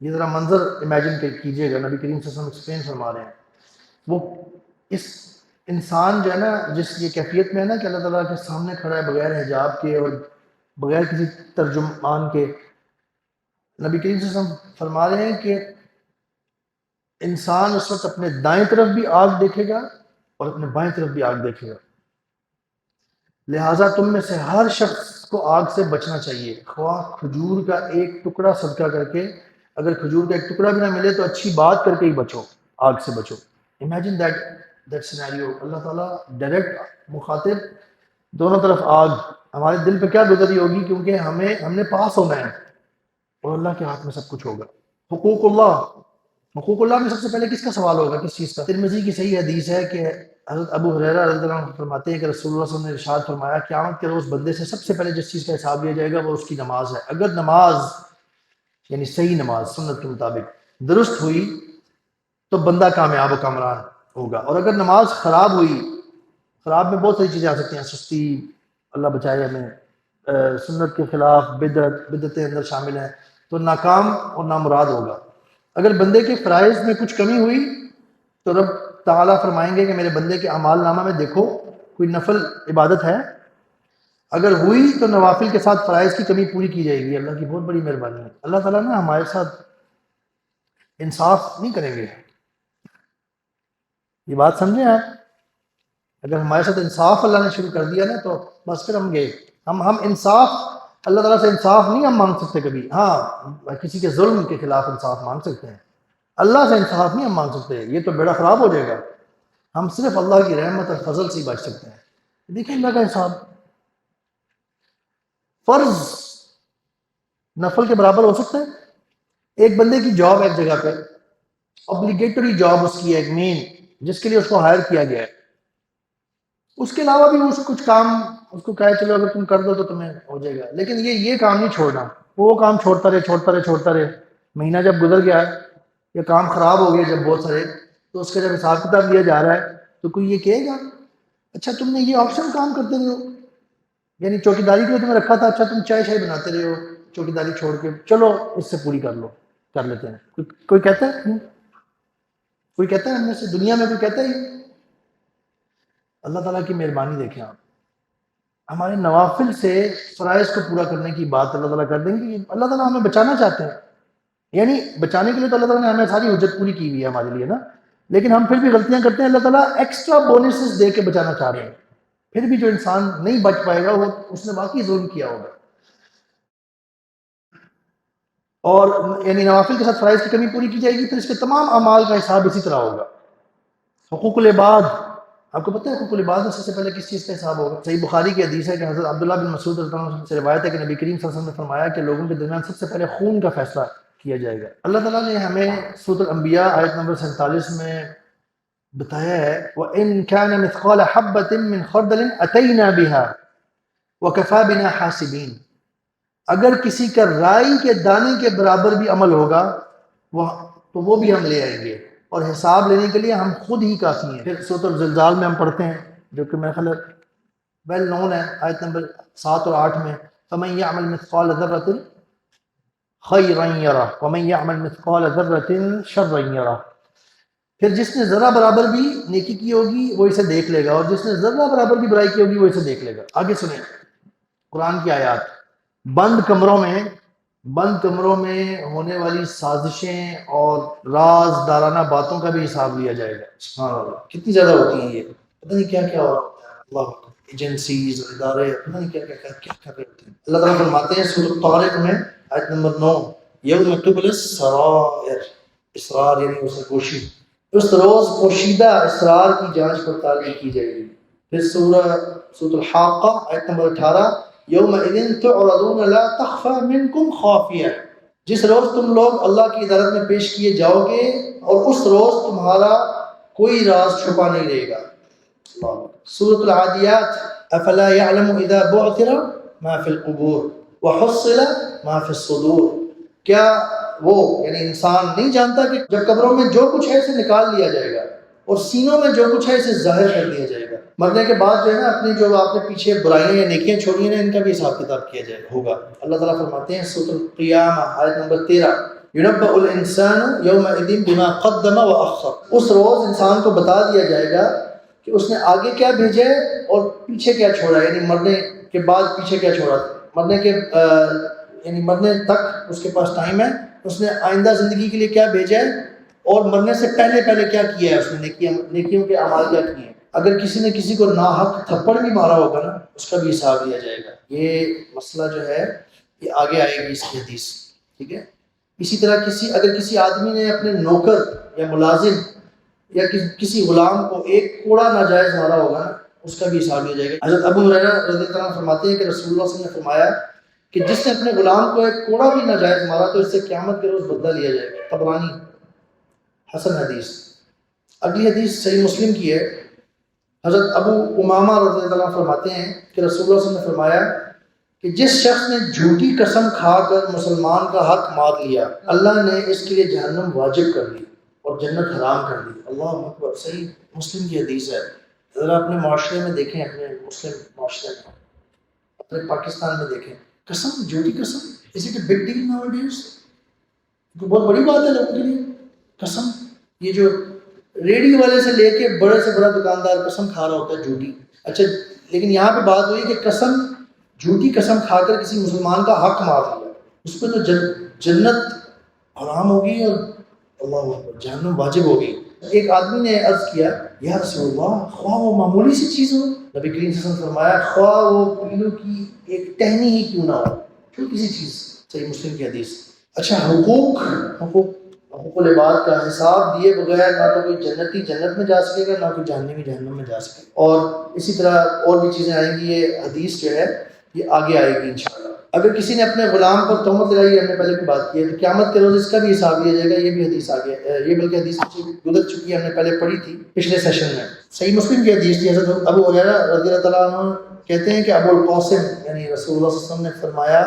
A: یہ ذرا منظر امیجن کیجئے گا، نبی کریم صلی اللہ علیہ وسلم ایکسپلین فرما رہے ہیں، وہ اس انسان جو ہے نا جس یہ کیفیت میں ہے نا کہ اللہ تعالیٰ کے سامنے کھڑا ہے بغیر حجاب کے اور بغیر کسی ترجمان کے، نبی کریم صلی اللہ علیہ وسلم فرما رہے ہیں کہ انسان اس وقت اپنے دائیں طرف بھی آگ دیکھے گا اور اپنے بائیں طرف بھی آگ دیکھے گا، لہٰذا تم میں سے ہر شخص کو آگ سے بچنا چاہیے، خواہ کھجور کا ایک ٹکڑا صدقہ کر کے، اگر کھجور کا ایک ٹکڑا بھی نہ ملے تو اچھی بات کر کے ہی بچو، آگ سے بچو۔ امیجن دیٹ سینیریو، اللہ تعالیٰ ڈائریکٹ مخاطب، دونوں طرف آگ، ہمارے دل پہ کیا گزری ہوگی کیونکہ ہم نے پاس ہونا ہے اور اللہ کے ہاتھ میں سب کچھ ہوگا۔ حقوق اللہ، حقوق اللہ میں سب سے پہلے کس کا سوال ہوگا، کس چیز کا؟ ترمذی کی صحیح حدیث ہے کہ حضرت ابو ہریرہ رضی اللہ عنہ فرماتے ہیں کہ رسول اللہ صلی اللہ علیہ وسلم نے ارشاد فرمایا قیامت کے روز بندے سے سب سے پہلے جس چیز کا حساب لیا جائے گا وہ اس کی نماز ہے، اگر نماز یعنی صحیح نماز سنت کے مطابق درست ہوئی تو بندہ کامیاب و کامران ہوگا، اور اگر نماز خراب ہوئی، خراب میں بہت ساری چیزیں آ سکتی ہیں، سستی، اللہ بچائے ہمیں، سنت کے خلاف بدعتیں اندر شامل ہیں، تو ناکام اور نامراد ہوگا۔ اگر بندے کے فرائض میں کچھ کمی ہوئی تو رب تعالیٰ فرمائیں گے کہ میرے بندے کے اعمال نامہ میں دیکھو کوئی نفل عبادت ہے، اگر ہوئی تو نوافل کے ساتھ فرائض کی کمی پوری کی جائے گی. اللہ کی بہت بڑی مہربانی ہے. اللہ تعالیٰ نا ہمارے ساتھ انصاف نہیں کریں گے. یہ بات سمجھیں آپ. اگر ہمارے ساتھ انصاف اللہ نے شروع کر دیا نا تو بس پھر ہم گئے. ہم انصاف اللہ تعالیٰ سے انصاف نہیں ہم مانگ سکتے کبھی. ہاں کسی کے ظلم کے خلاف انصاف مانگ سکتے ہیں. اللہ سے انصاف نہیں ہم مانگ سکتے. یہ تو بیڑا خراب ہو جائے گا. ہم صرف اللہ کی رحمت اور فضل سے ہی بچ سکتے ہیں. دیکھیں اللہ کا حساب. فرض نفل کے برابر ہو سکتا ہے. ایک بندے کی جاب ایک جگہ پہ اوبلیگیٹری جاب اس کی ایک مین جس کے لیے اس کو ہائر کیا گیا ہے. اس کے علاوہ بھی اس کچھ کام اس کو کہے چلو اگر تم کر دو تو تمہیں ہو جائے گا. لیکن یہ کام نہیں چھوڑنا. وہ کام چھوڑتا رہے. مہینہ جب گزر گیا یا کام خراب ہو گیا جب بہت سارے تو اس کا جب حساب کتاب لیا جا رہا ہے تو کوئی یہ کہے گا اچھا تم نے یہ آپشن کام کرتے رہے ہو. یعنی چوکیداری کے لیے تمہیں رکھا تھا. اچھا تم چائے شائے بناتے رہے ہو چوکیداری چھوڑ کے. چلو اس سے پوری کر لیتے ہیں. کوئی کہتا ہے؟ کوئی کہتا ہے ہم میں سے دنیا میں کوئی کہتا ہے؟ اللہ تعالیٰ کی مہربانی دیکھیں آپ. ہمارے نوافل سے فرائض کو پورا کرنے کی بات اللہ تعالیٰ کر دیں گے. اللہ تعالیٰ ہمیں بچانا چاہتے ہیں. یعنی بچانے کے لیے تو اللہ تعالیٰ نے ہمیں ساری حجت پوری کی ہوئی ہے ہمارے لیے نا. لیکن ہم پھر بھی غلطیاں کرتے ہیں. اللہ تعالیٰ ایکسٹرا بونسز دے کے بچانا چاہ رہے ہیں. پھر بھی جو انسان نہیں بچ پائے گا وہ اس نے واقعی ظلم کیا ہوگا. اور یعنی نوافل کے ساتھ فرائض کی کمی پوری کی جائے گی. پھر اس کے تمام اعمال کا حساب اسی طرح ہوگا. حقوق العباد آپ کو پتہ ہے حقوق العباد میں سب سے پہلے کس چیز کا حساب ہوگا؟ صحیح بخاری کی حدیث ہے کہ حضرت عبداللہ بن مسعود رضی اللہ عنہ سے روایت ہے کہ نبی کریم صلی اللہ علیہ وسلم نے فرمایا کہ لوگوں کے درمیان سب سے پہلے خون کا فیصلہ کیا جائے گا. اللہ تعالیٰ نے ہمیں سورۃ الانبیاء آیت نمبر 47 میں بتایا ہے وَإِن كَانَ مِثْقَالَ حَبَّةٍ مِّنْ خَرْدَلٍ أَتَيْنَا بِهَا وَكَفَى بِنَا حَاسِبِينَ. اگر کسی کا رائی کے دانے کے برابر بھی عمل ہوگا تو وہ بھی ہم لے آئیں گے اور حساب لینے کے لیے ہم خود ہی کافی ہیں. پھر سورۃ الزلزال میں ہم پڑھتے ہیں جو کہ میرا خیال ویل نون ہے آیت نمبر 7 اور 8 میں فَمَن يَعْمَلْ مِثْقَالَ ذَرَّةٍ خَيْرًا يَرَهُ وَمَن يَعْمَلْ مِثْقَالَ ذَرَّةٍ شَرًّا يَرَهُ. پھر جس نے ذرہ برابر بھی نیکی کی ہوگی وہ اسے دیکھ لے گا اور جس نے ذرہ برابر بھی برائی کی ہوگی وہ اسے دیکھ لے گا. آگے سنیں قرآن کی آیات. بند کمروں میں ہونے والی سازشیں اور راز دارانہ باتوں کا بھی حساب لیا جائے گا. سبحان اللہ کتنی زیادہ ہوتی ہیں. یہ پتہ نہیں کیا کیا ہو رہا ہوتا ہے. اللہ ایجنسیز اور ادارے پتہ نہیں کیا کر رہے ہوتے ہیں. اللہ تعالیٰ فرماتے ہیں سورۃ الطارق میں آیت نمبر 9 یوم تبلی السرائر. اسرار یعنی اس گوشی. اس روز پوشیدہ اسرار کی جانچ پڑتال کی جائے گی. پھر سورۃ الحاقہ آیت نمبر 18 یومئذ تعرضون لا تخفى منکم خافیہ. جس روز تم لوگ اللہ کی عدالت میں پیش کیے جاؤ گے اور اس روز تمہارا کوئی راز چھپا نہیں رہے گا. سورۃ العادیات افلا يعلم اذا بعثر ما في القبور وحصل ما في الصدور. کیا وہ یعنی انسان نہیں جانتا کہ جب قبروں میں جو کچھ ہے اسے نکال لیا جائے گا اور سینوں میں جو کچھ ہے اسے ظاہر کر دیا جائے گا. مرنے کے بعد جو ہے نا اپنی جو آپ نے پیچھے برائیاں یا نیکیاں چھوڑی ہیں ان کا بھی حساب کتاب کیا جائے ہوگا. اللہ تعالیٰ فرماتے ہیں سورۃ القیامہ آیت نمبر 13 يُنَبَّأُ الْإِنسَانُ يَوْمَئِذٍ بِمَا قَدَّمَ وَأَخَّرَ. اس روز انسان کو بتا دیا جائے گا کہ اس نے آگے کیا بھیجا ہے اور پیچھے کیا چھوڑا. یعنی مرنے کے بعد پیچھے کیا چھوڑا. مرنے تک اس کے پاس ٹائم ہے. اس نے آئندہ زندگی کے لیے کیا بھیجا ہے اور مرنے سے پہلے کیا کیا ہے. اس نے نیکیوں کے اعمال کیا کیے ہیں. اگر کسی نے کسی کو ناحق تھپڑ بھی مارا ہوگا نا اس کا بھی حساب لیا جائے گا. یہ مسئلہ جو ہے یہ آگے آئے گی اس کی حدیث. ٹھیک ہے. اسی طرح اگر کسی آدمی نے اپنے نوکر یا ملازم یا کسی غلام کو ایک کوڑا ناجائز مارا ہوگا نا اس کا بھی حساب لیا جائے گا. حضرت ابو ہریرہ رضی اللہ عنہ فرماتے ہیں کہ رسول اللہ صلی اللہ علیہ وسلم نے فرمایا کہ جس نے اپنے غلام کو ایک کوڑا بھی ناجائز مارا تو اس سے قیامت کے روز بدلہ لیا جائے گا. طبرانی حسن حدیث. اگلی حدیث صحیح مسلم کی ہے. حضرت ابو امامہ رضی اللہ عنہ فرماتے ہیں کہ رسول اللہ صلی اللہ علیہ وسلم نے فرمایا کہ جس شخص نے جھوٹی قسم کھا کر مسلمان کا حق مار لیا اللہ نے اس کے لیے جہنم واجب کر دی اور جنت حرام کر دی. اللہ اکبر. صحیح مسلم کی حدیث ہے. ذرا اپنے معاشرے میں دیکھیں, اپنے مسلم معاشرے میں, اپنے پاکستان میں دیکھیں. قسم, جھوٹی قسم, is it a big deal nowadays؟ بہت بڑی بات ہے لوگوں کے لیے قسم. یہ جو ریڈیو والے سے لے کے بڑے سے بڑا دکاندار قسم کھا رہا ہوتا ہے جھوٹی. اچھا لیکن یہاں پہ بات ہوئی کہ قسم جھوٹی قسم کھا کر کسی مسلمان کا حق مار لیا، اس پہ تو جنت حرام ہوگی اور اللہ اکبر جہنم واجب ہوگی۔ ایک آدمی نے عرض کیا یا رسول اللہ، خواہ وہ معمولی سی چیز ہو، نبی کریم صلی اللہ علیہ وسلم نے فرمایا خواہ وہ پیلو کی ایک ٹہنی ہی کیوں نہ ہو، کوئی کسی چیز، صحیح مسلم کی حدیث۔ اچھا، حقوق العباد کا حساب دیے بغیر نہ تو کوئی جنتی جنت میں جا سکے گا، نہ کوئی جہنمی جہنم میں جا سکے گا، اور اسی طرح اور بھی چیزیں آئیں گی۔ یہ حدیث جو ہے یہ آگے آئے گی انشاءاللہ۔ اگر کسی نے اپنے غلام پر تہمت لگائی، ہم نے پہلے بھی بات کی ہے، تو قیامت کے روز اس کا بھی حساب لیا جائے گا۔ یہ بھی حدیث آگے، یہ بلکہ حدیث گزر چکی ہے، ہم نے پہلے پڑھی تھی پچھلے سیشن میں۔ صحیح مسلم کی حدیث تھی، حضرت ابو ہریرہ رضی اللہ تعالیٰ عنہ کہتے ہیں کہ ابو القاسم یعنی رسول اللہ صلی اللہ علیہ وسلم نے فرمایا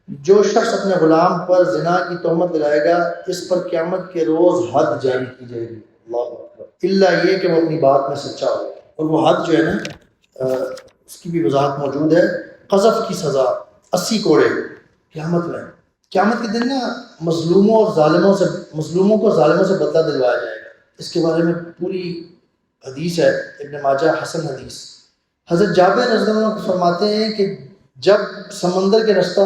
A: جو شخص اپنے غلام پر زنا کی تہمت لگائے گا اس پر قیامت کے روز حد جاری کی جائے گی، اللہ اکبر، الا یہ کہ وہ اپنی بات میں سچا ہو۔ اور وہ حد جو ہے نا اس کی بھی وضاحت موجود ہے، قذف کی سزا 80 کوڑے قیامت میں۔ قیامت کے دن نا مظلوموں کو ظالموں سے بدلہ دلوایا جائے گا۔ اس کے بارے میں پوری حدیث ہے، ابن ماجہ حسن حدیث۔ حضرت جابر رضی اللہ عنہ فرماتے ہیں کہ جب سمندر کے رستہ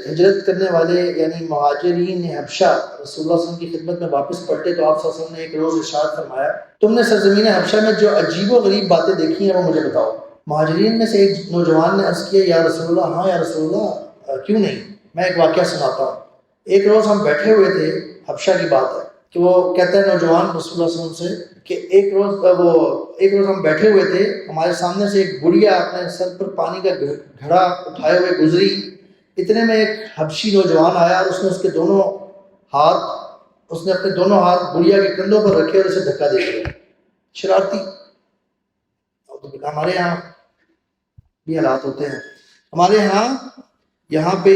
A: ہجرت کرنے والے یعنی مہاجرین حبشہ رسول اللہ صلی اللہ علیہ وسلم کی خدمت میں واپس پلٹے تو آپ صلی اللہ علیہ وسلم نے ایک روز ارشاد فرمایا تم نے سرزمین حبشہ میں جو عجیب و غریب باتیں دیکھی ہیں وہ مجھے بتاؤ۔ مہاجرین میں سے ایک نوجوان نے عرض کیا یا رسول اللہ، ہاں یا رسول اللہ، کیوں نہیں، میں ایک واقعہ سناتا ہوں۔ ایک روز ہم بیٹھے ہوئے تھے، حبشہ کی بات ہے کہ وہ کہتا ہے نوجوان رسول اللہ صلی اللہ علیہ وسلم سے کہ ایک روز ہم بیٹھے ہوئے تھے، ہمارے سامنے سے ایک بڑھیا اپنے سر پر پانی کا گھڑا اٹھائے ہوئے گزری، اتنے میں ایک حبشی نوجوان آیا اور اس نے اپنے دونوں ہاتھ بڑھیا کے کندھوں پر رکھے اور اسے دھکا دے دیا۔ شرارتی، ہمارے یہاں بھی حالات ہوتے ہیں، ہمارے یہاں پہ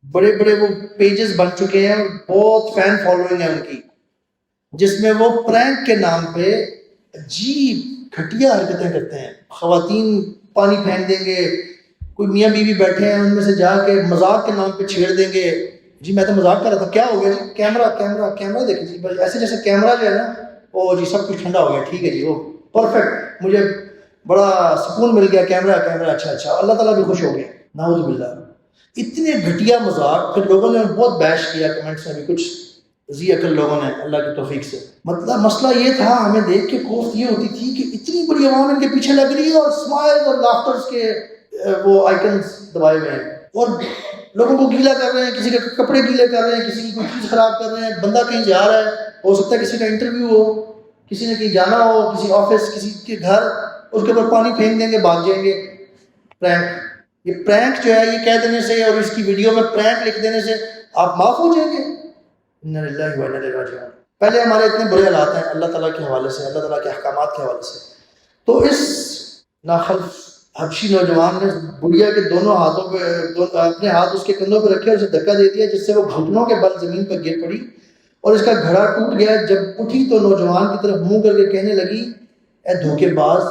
A: بڑے بڑے وہ پیجز بن چکے ہیں، بہت فین فالوئنگ ہے ان کی، جس میں وہ پرینک کے نام پہ عجیب گھٹیا حرکتیں کرتے ہیں۔ خواتین پانی پھینک دیں گے، کوئی میاں بیوی بیٹھے ہیں ان میں سے جا کے مذاق کے نام پہ چھیڑ دیں گے، جی میں تو مذاق کر رہا تھا، کیا ہو گیا جی، کیمرہ دیکھیں جی، ایسے جیسے کیمرہ جو ہے نا وہ جی سب کچھ ٹھنڈا ہو گیا، ٹھیک ہے جی وہ پرفیکٹ، مجھے بڑا سکون مل گیا، کیمرہ اچھا اللہ تعالیٰ بھی خوش ہو گیا، نعوذ باللہ۔ اتنے گھٹیا مذاق، پھر لوگوں نے بہت بحث کیا کمنٹس میں بھی، کچھ ذی عقل لوگوں نے اللہ کی توفیق سے۔ مطلب مسئلہ یہ تھا، ہمیں دیکھ کے کوفت یہ ہوتی تھی کہ اتنی بڑی عوام ان کے پیچھے لگ رہی ہے اور اسمائل اور لافٹرز کے وہ آئیکنز دبائے ہوئے ہیں اور لوگوں کو گیلا کر رہے ہیں، کسی کے کپڑے گیلے کر رہے ہیں، کسی کی کوئی چیز خراب کر رہے ہیں، بندہ کہیں جا رہا ہے، ہو سکتا ہے کسی کا انٹرویو ہو، کسی نے کہیں جانا ہو، کسی آفس، کسی کے گھر، اس کے اوپر پانی پھینک دیں گے، بھاگ جائیں گے۔ پرینک، یہ پرینک جو ہے یہ کہہ دینے سے اور اس کی ویڈیو میں پرینک لکھ دینے سے آپ معاف ہو جائیں گے؟ انا للہ و انا الیہ راجعون۔ پہلے ہمارے اتنے برے حالات ہیں اللہ تعالیٰ کے حوالے سے، اللہ تعالیٰ کے احکامات کے حوالے سے۔ تو اس ناخلف حبشی نوجوان نے بڑھیا کے دونوں ہاتھوں پہ اپنے ہاتھ اس کے کندھوں پہ رکھے اور اسے دھکا دے دیا، جس سے وہ گھٹنوں کے بل زمین پر گر پڑی اور اس کا گھڑا ٹوٹ گیا۔ جب اٹھی تو نوجوان کی طرف منہ کر کے کہنے لگی اے دھوکے باز،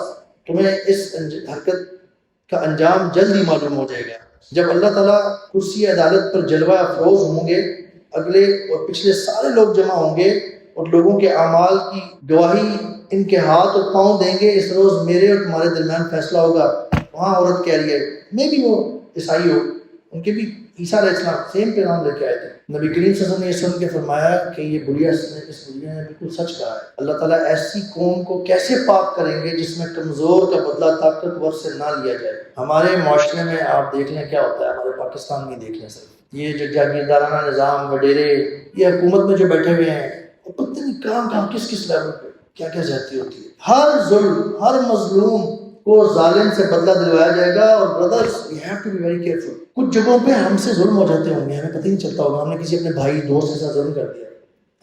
A: تمہیں اس حرکت کا انجام جلد ہی معلوم ہو جائے گا۔ جب اللہ تعالیٰ کرسی عدالت پر جلوہ افروز ہوں گے، اگلے اور پچھلے سارے لوگ جمع ہوں گے اور لوگوں کے اعمال کی گواہی ان کے ہاتھ اور پاؤں دیں گے، اس روز میرے اور تمہارے درمیان فیصلہ ہوگا۔ وہاں عورت کہہ رہی ہے، میں بھی وہ عیسائی ہو، ان کے بھی عیسیٰ علیہ السلام سیم پیغام لے کے آئے تھے۔ نبی کریم صلی اللہ علیہ وسلم نے یہ سن کے فرمایا کہ یہ بڑھیا اس بڑھیا نے بالکل سچ کہا ہے۔ اللہ تعالیٰ ایسی قوم کو کیسے پاک کریں گے جس میں کمزور کا بدلہ طاقتور سے نہ لیا جائے۔ ہمارے معاشرے میں آپ دیکھ لیں کیا ہوتا ہے، ہمارے پاکستان میں دیکھ لیں سر، یہ جو جاگیردارانہ نظام وڈیرے یہ حکومت میں جو بیٹھے ہوئے ہیں، وہ پتہ نہیں کہاں کس لیول پہ کیا زیادتی ہوتی ہے۔ ہر ظلم، ہر مظلوم کو ظالم سے بدلہ دلوایا جائے گا۔ اور brothers we have to be very careful. کچھ جگہوں پہ ہم سے ظلم ہو جاتے ہوں گے، ہمیں پتہ ہی نہیں چلتا ہوگا، ہم نے کسی اپنے بھائی دوست کے ساتھ ظلم کر دیا،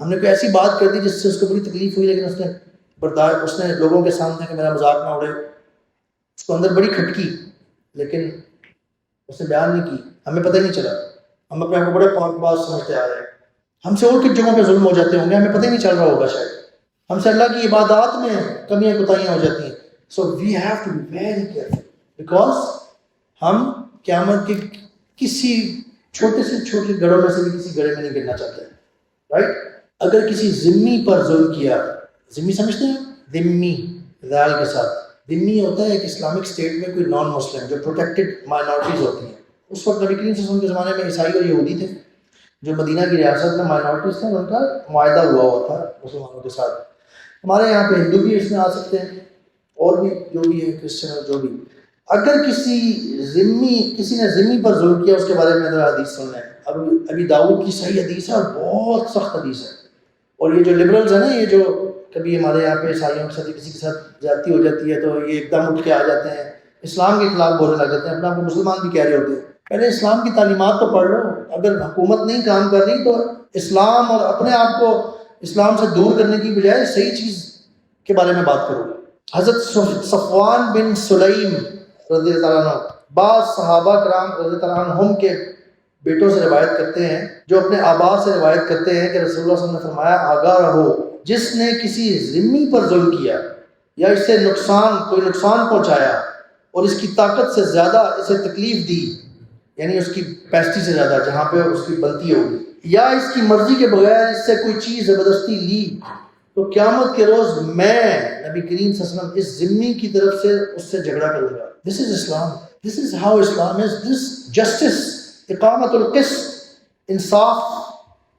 A: ہم نے کوئی ایسی بات کر دی جس سے اس کو بڑی تکلیف ہوئی، لیکن اس نے لوگوں کے سامنے کہ میرا مذاق نہ اڑے، اس کو اندر بڑی کھٹکی، لیکن اس نے بیان نہیں کی، ہمیں پتہ ہی نہیں چلا، ہم اپنے آپ کو بڑے پاک باز سمجھتے آ رہے ہیں۔ ہم سے اور کچھ جگہوں پہ ظلم ہو جاتے ہوں گے، ہمیں پتہ ہی نہیں چل رہا ہوگا، شاید ہم سے اللہ کی عبادات میں کمیاں کوتاہیاں ہو جاتی ہیں۔ So we have to be very careful because ہم قیامت کے کسی چھوٹے سے چھوٹے گڑھوں میں سے بھی کسی گڑھے میں نہیں گرنا چاہتے، رائٹ؟ اگر کسی ذمی پر ظلم کیا، ذمی سمجھتے ہیں، ذمی ذال کے ساتھ، ذمی ہوتا ہے ایک اسلامک اسٹیٹ میں کوئی نان مسلم جو پروٹیکٹڈ مائنورٹیز ہوتی ہیں. اس وقت نبی کریم صلی اللہ علیہ وسلم کے زمانے میں عیسائی اور یہودی تھے جو مدینہ کی ریاست میں مائنورٹیز تھے، ان کا معاہدہ ہوا تھا مسلمانوں کے ساتھ. ہمارے یہاں پہ ہندو بھی اس میں آ سکتے ہیں اور بھی جو بھی ہے کرسچن اور جو بھی. اگر کسی نے ذمی پر ظلم کیا، اس کے بارے میں ذرا حدیث سن لیں. ابھی داؤد کی صحیح حدیث ہے اور بہت سخت حدیث ہے. اور یہ جو لبرلز ہیں نا، یہ جو کبھی ہمارے یہاں پہ عیسائیوں کے ساتھ کسی کے ساتھ زیادتی ہو جاتی ہے تو یہ ایک دم اٹھ کے آ جاتے ہیں، اسلام کے خلاف بولنے لگ جاتے ہیں، اپنے آپ کو مسلمان بھی کہہ رہے ہوتے ہیں. پہلے اسلام کی تعلیمات تو پڑھ لو. اگر حکومت نہیں کام کر رہی تو اسلام اور اپنے آپ کو اسلام سے دور کرنے کی بجائے صحیح چیز کے بارے میں بات کرو. حضرت صفوان بن سلیم رضی اللہ عنہ بعض صحابہ کرام رضی اللہ عنہم کے بیٹوں سے روایت کرتے ہیں، جو اپنے آبا سے روایت کرتے ہیں کہ رسول اللہ صلی اللہ علیہ وسلم نے فرمایا، آگاہ رہو جس نے کسی ذمی پر ظلم کیا یا اس سے کوئی نقصان پہنچایا اور اس کی طاقت سے زیادہ اسے تکلیف دی، یعنی اس کی پیسٹی سے زیادہ جہاں پہ اس کی بنتی ہوگی، یا اس کی مرضی کے بغیر اس سے کوئی چیز زبردستی لی، تو قیامت کے روز میں نبی کریم صلی اللہ علیہ وسلم اس ذمی کی طرف سے اس سے جھگڑا کروں گا. دس از اسلام. دس is how Islam is. This justice, اقامت القسط، انصاف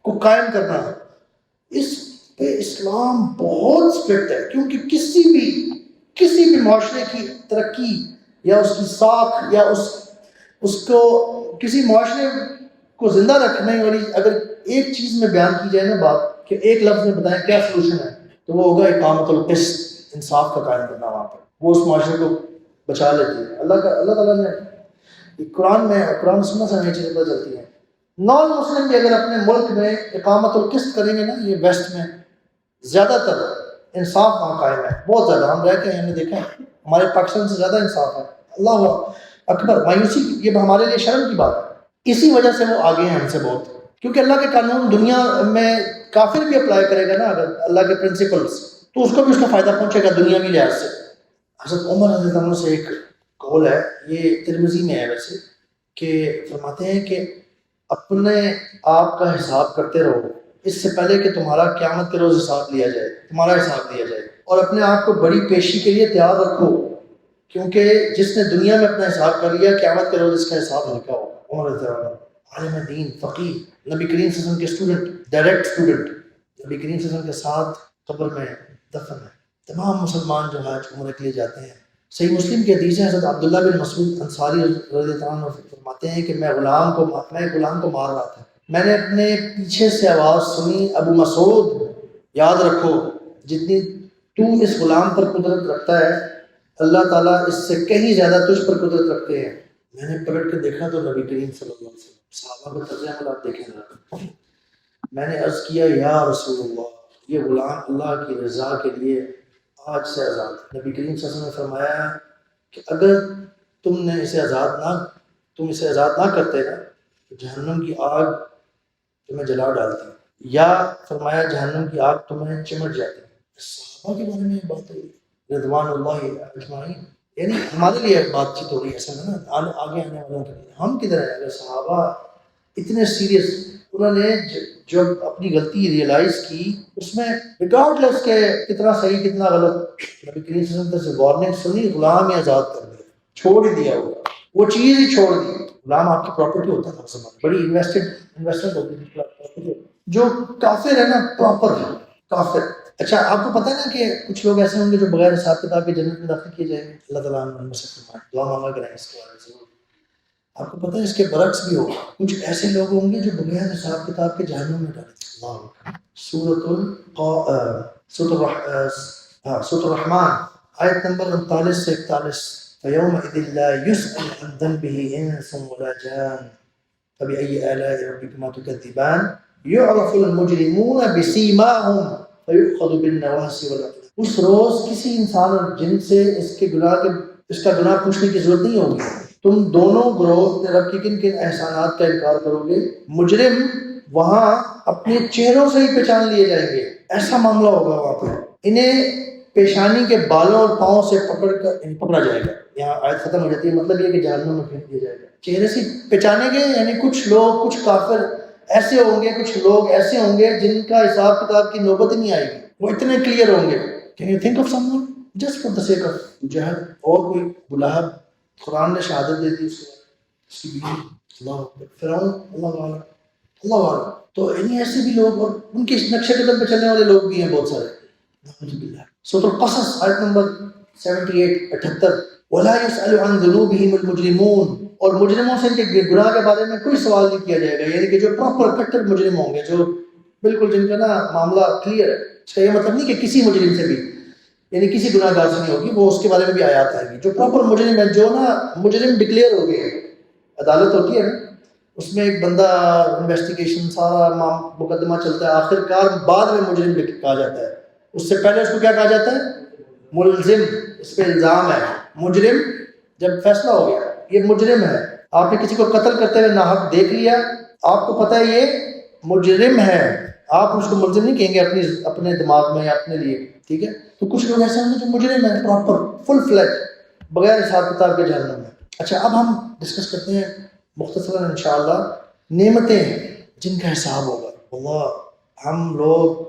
A: کو قائم کرنا، اس پہ اسلام بہت اسٹرکٹ ہے. کیونکہ کسی بھی معاشرے کی ترقی یا اس کی ساکھ یا اس کو کسی معاشرے کو زندہ رکھنے والی اگر ایک چیز میں بیان کی جائے نا بات، کہ ایک لفظ میں بتائیں کیا سولوشن ہے، تو وہ ہوگا اقامت القسط، انصاف کا قائم کرنا. وہاں پہ وہ اس معاشرے کو بچا لیتی ہے. اللہ تعالیٰ نے قرآن سننے سے ہمیں چیزیں پتہ چلتی ہیں. نان مسلم بھی اگر اپنے ملک میں اقامت القسط کریں گے نا، یہ ویسٹ میں زیادہ تر انصاف وہاں قائم ہے، بہت زیادہ. ہم رہ کے ہم نے دیکھا ہے ہمارے پاکستان سے زیادہ انصاف ہے. اللہ اکبر. مایوسی، یہ ہمارے لیے شرم کی بات ہے. اسی وجہ سے وہ آگے ہیں ہم سے بہت، کیونکہ اللہ کے قانون دنیا میں کافر بھی اپلائی کرے گا نا اگر اللہ کے پرنسپلز، تو اس کو بھی اس کا فائدہ پہنچے گا دنیاوی لحاظ سے. حضرت عمر رضی اللہ عنہ سے ایک قول ہے، یہ ترمذی میں ہے ویسے، کہ فرماتے ہیں کہ اپنے آپ کا حساب کرتے رہو اس سے پہلے کہ تمہارا قیامت کے روز حساب لیا جائے، تمہارا حساب لیا جائے، اور اپنے آپ کو بڑی پیشی کے لیے تیار رکھو، کیونکہ جس نے دنیا میں اپنا حساب کر لیا قیامت کے روز اس کا حساب ہلکا ہوگا. عمر رضی اللہ عنہ عالم دین، فقیہ، نبی کریم صلی اللہ علیہ وسلم کے اسٹوڈنٹ، ڈائریکٹ اسٹوڈنٹ، نبی کریم صلی اللہ علیہ وسلم کے ساتھ قبر میں دفن ہے. تمام مسلمان جو حج عمرہ کے لیے جاتے ہیں. صحیح مسلم کی حدیث ہے، حضرت عبداللہ بن مسعود انصاری رضی اللہ عنہ فرماتے ہیں کہ میں غلام کو مار رہا تھا، میں نے اپنے پیچھے سے آواز سنی، ابو مسعود یاد رکھو جتنی تو اس غلام پر قدرت رکھتا ہے اللہ تعالیٰ اس سے کہیں زیادہ تجھ پر قدرت رکھتے ہیں. میں نے پلٹ کے دیکھا تو نبی کریم صلی اللہ علیہ وسلم. صحابہ کا طرز عمل آپ دیکھیں گا. میں نے عرض کیا، یا رسول اللہ، یہ غلام اللہ کی رضا کے لیے آج سے آزاد. نبی کریم صلی اللہ علیہ وسلم نے فرمایا کہ اگر تم اسے آزاد نہ کرتے نا تو جہنم کی آگ تمہیں جلا ڈالتی، یا فرمایا جہنم کی آگ تمہیں چمٹ جاتی. صحابہ کے بارے میں یہ بات ہوئی رضوان اللہ اجمعین. یعنی ہمارے لیے بات چیت ہو رہی ہے ایسا نا، آگے آنے والوں کے لیے. ہم کدھر ہیں؟ اگر صحابہ اتنے سیریس، انہوں نے جب اپنی غلطی ریئلائز کی، اس میں ریگارڈلیس کہ کتنا صحیح کتنا غلط، نبی کریم صلی اللہ علیہ وسلم سے وارننگ سنی، غلام ہی آزاد کر دیا، چھوڑ ہی دیا. وہ چیز ہی چھوڑ دی. غلام آپ کی پراپرٹی ہوتا تھا اس زمانے، بڑی انویسٹمنٹ ہوتی تھی. جو کافر ہے نا، پراپر کافر. اچھا آپ کو پتہ ہے نا کہ کچھ لوگ ایسے ہوں گے جو بغیر حساب کتاب کے جنت میں داخل کیے جائیں گے. اللہ تعالیٰ ہم سے فرمائے، دعا مانگا کریں اس کے بارے میں. آپ کو پتہ ہے اس کے برعکس بھی ہوگا، کچھ ایسے لوگ ہوں گے جو بغیر حساب کتاب کے جہنم میں ڈالے. سورۃ الرحمن آیت نمبر 39 سے 41. فَيَوْمَئِذٍ لَا يُسْأَلُ عَنْ ذَنبِهِ إِنسٌ وَلَا جَانٌ فَبِأَيِّ آلَاءِ رَبِّكُمَا تُكَذِّبَانِ يُعْرَفُ الْمُجْرِمُونَ بِسِيمَاهُمْ فَيُؤْخَذُ بِالنَّوَاصِي وَالْأَقْدَامِ. اس روز کسی انسان اور جن سے اس کا گناہ پوچھنے کی ضرورت نہیں ہوگی. تم دونوں گروہ رب کی کن احسانات کا انکار کرو گے. مجرم وہاں اپنے چہروں سے ہی پہچان لیے جائیں گے. ایسا معاملہ ہوگا وہاں پہ. انہیں پیشانی کے بالوں اور پاؤں سے پکڑا جائے گا. یہاں آیت ختم ہو جاتی ہے. مطلب یہ کہ جہنم میں پھینک دیا جائے گا. چہرے سے پہچانے گے، یعنی کچھ لوگ، کچھ کافر ایسے ہوں گے، کچھ لوگ ایسے ہوں گے جن کا حساب کتاب کی نوبت نہیں آئے گی. وہ اتنے کلیئر ہوں گے. Can you think of someone؟ Just for the sake of جہل. اور کوئی بلاہب قرآن نے شہادت دے دی اس کی بیوی. اللہ اکبر. فرعون اللہ عالم. تو یعنی ایسے بھی لوگ اور ان کے نقشے قدم پہ چلنے والے لوگ بھی ہیں بہت سارے. سورۃ القصص آیت نمبر 78 وَلَا يُسْأَلُ عَنْ ذُنُوبِهِمُ الْمُجْرِمُونَ. اور مجرموں سے ان کے گناہ کے بارے میں کوئی سوال نہیں کیا جائے گا. یعنی کہ جو پراپر کٹر مجرم ہوں گے, جو بالکل جن کا نا معاملہ کلیئر ہے. اس کا یہ مطلب نہیں کہ کسی مجرم سے بھی, یعنی کسی گناہ گار سے نہیں ہوگی, وہ اس کے بارے میں بھی آیات آئے گی. جو پراپر مجرم ہے, جو نا مجرم ڈکلیئر ہو گئے, عدالت ہوتی ہے نا, اس میں ایک بندہ انویسٹیگیشن سارا مقدمہ چلتا ہے, آخر کار بعد میں مجرم کہا جاتا ہے. اس سے پہلے اس کو کیا کہا جاتا ہے؟ ملزم. اس پہ الزام ہے. مجرم جب فیصلہ ہو گیا یہ مجرم ہے, آپ نے کسی کو قتل کرتے ہوئے ناحق دیکھ لیا, آپ کو پتہ ہے یہ مجرم ہے, آپ اس کو ملزم نہیں کہیں گے اپنے دماغ میں یا اپنے لیے, ٹھیک ہے. تو کچھ لوگ ایسے ہیں جو مجرم ہیں پراپر فل فلیج بغیر حساب کتاب کے جہنم میں. اچھا, اب ہم ڈسکس کرتے ہیں مختصراً انشاءاللہ نعمتیں جن کا حساب ہوگا. اللہ ہم لوگ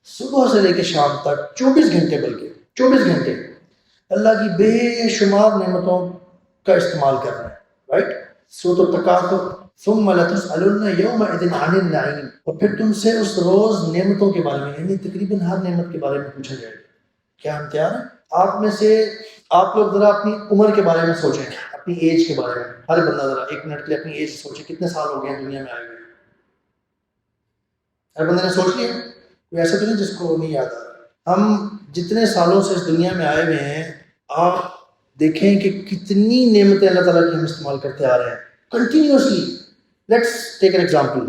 A: صبح سے لے کے شام تک 24 گھنٹے, بلکہ 24 گھنٹے اللہ کی بے شمار نعمتوں کا استعمال کر رہے ہیں, رائٹ. سورۃ التکاثر ثم لتسألن یومئذ عن النعیم. اور پھر تم سے اس روز نعمتوں کے بارے میں, یعنی تقریباً ہر نعمت کے بارے میں پوچھا جائے گا. کیا ہم تیار ہیں؟ آپ میں سے آپ لوگ ذرا اپنی عمر کے بارے میں سوچیں, اپنی ایج کے بارے میں. ہر بندہ ذرا 1 منٹ کے لیے اپنی ایج سوچے, کتنے سال ہو گئے ہیں دنیا میں آئے ہوئے. ہر بندے نے سوچ لیا؟ کوئی ایسا تو نہیں جس کو نہیں یاد آ رہا. ہم جتنے سالوں سے اس دنیا میں آئے ہوئے ہیں, آپ دیکھیں کہ کتنی نعمتیں اللہ تعالیٰ کی ہم استعمال کرتے آ رہے ہیں continuously. Let's take an example.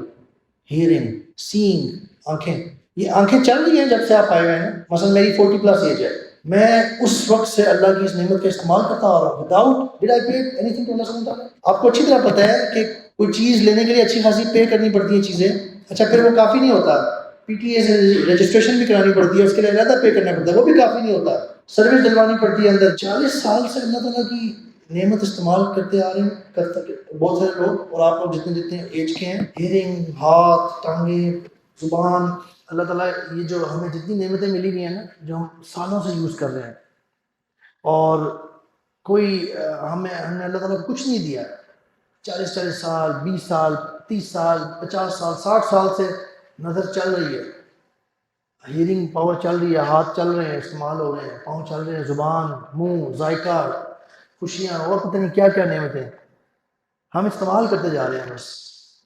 A: Hearing, seeing, آنکھیں. یہ آنکھیں چل رہی ہیں جب سے آپ آئے ہوئے ہیں. مثلا میری 40+ ایج ہے, میں اس وقت سے اللہ کی اس نعمت کا استعمال کرتا آ رہا ہوں without did I pay anything to اللہ سبحانہ وتعالیٰ. آپ کو اچھی طرح پتہ ہے کہ کوئی چیز لینے کے لیے اچھی خاصی پے کرنی پڑتی ہیں چیزیں. اچھا, پھر وہ کافی نہیں ہوتا, پی ٹی اے سے رجسٹریشن بھی کرانی پڑتی ہے, اس کے لیے علیحدہ پے کرنا پڑتا ہے, وہ بھی کافی نہیں ہوتا, سروس دلوانی پڑتی ہے اندر. 40 سال سے اللہ تعالیٰ کی نعمت استعمال کرتے آ رہے ہیں بہت سارے لوگ. اور آپ لوگ جتنے ایج کے ہیں, ہیئرنگ, ہاتھ, ٹانگیں, زبان, اللہ تعالیٰ یہ جو ہمیں جتنی نعمتیں ملی ہوئی ہیں نا, جو ہم سالوں سے یوز کر رہے ہیں, اور کوئی ہم نے اللہ تعالیٰ کو کچھ نہیں دیا. 40 سال, 20 سال, 30 سال, 50 سال, 60 سال سے نظر چل رہی ہے, ہیئرنگ پاور چل رہی ہے, ہاتھ چل رہے ہیں, استعمال ہو رہے ہیں, پاؤں چل رہے ہیں, زبان, منہ, ذائقہ, خوشیاں, اور پتہ نہیں کیا کیا نعمتیں ہم استعمال کرتے جا رہے ہیں. بس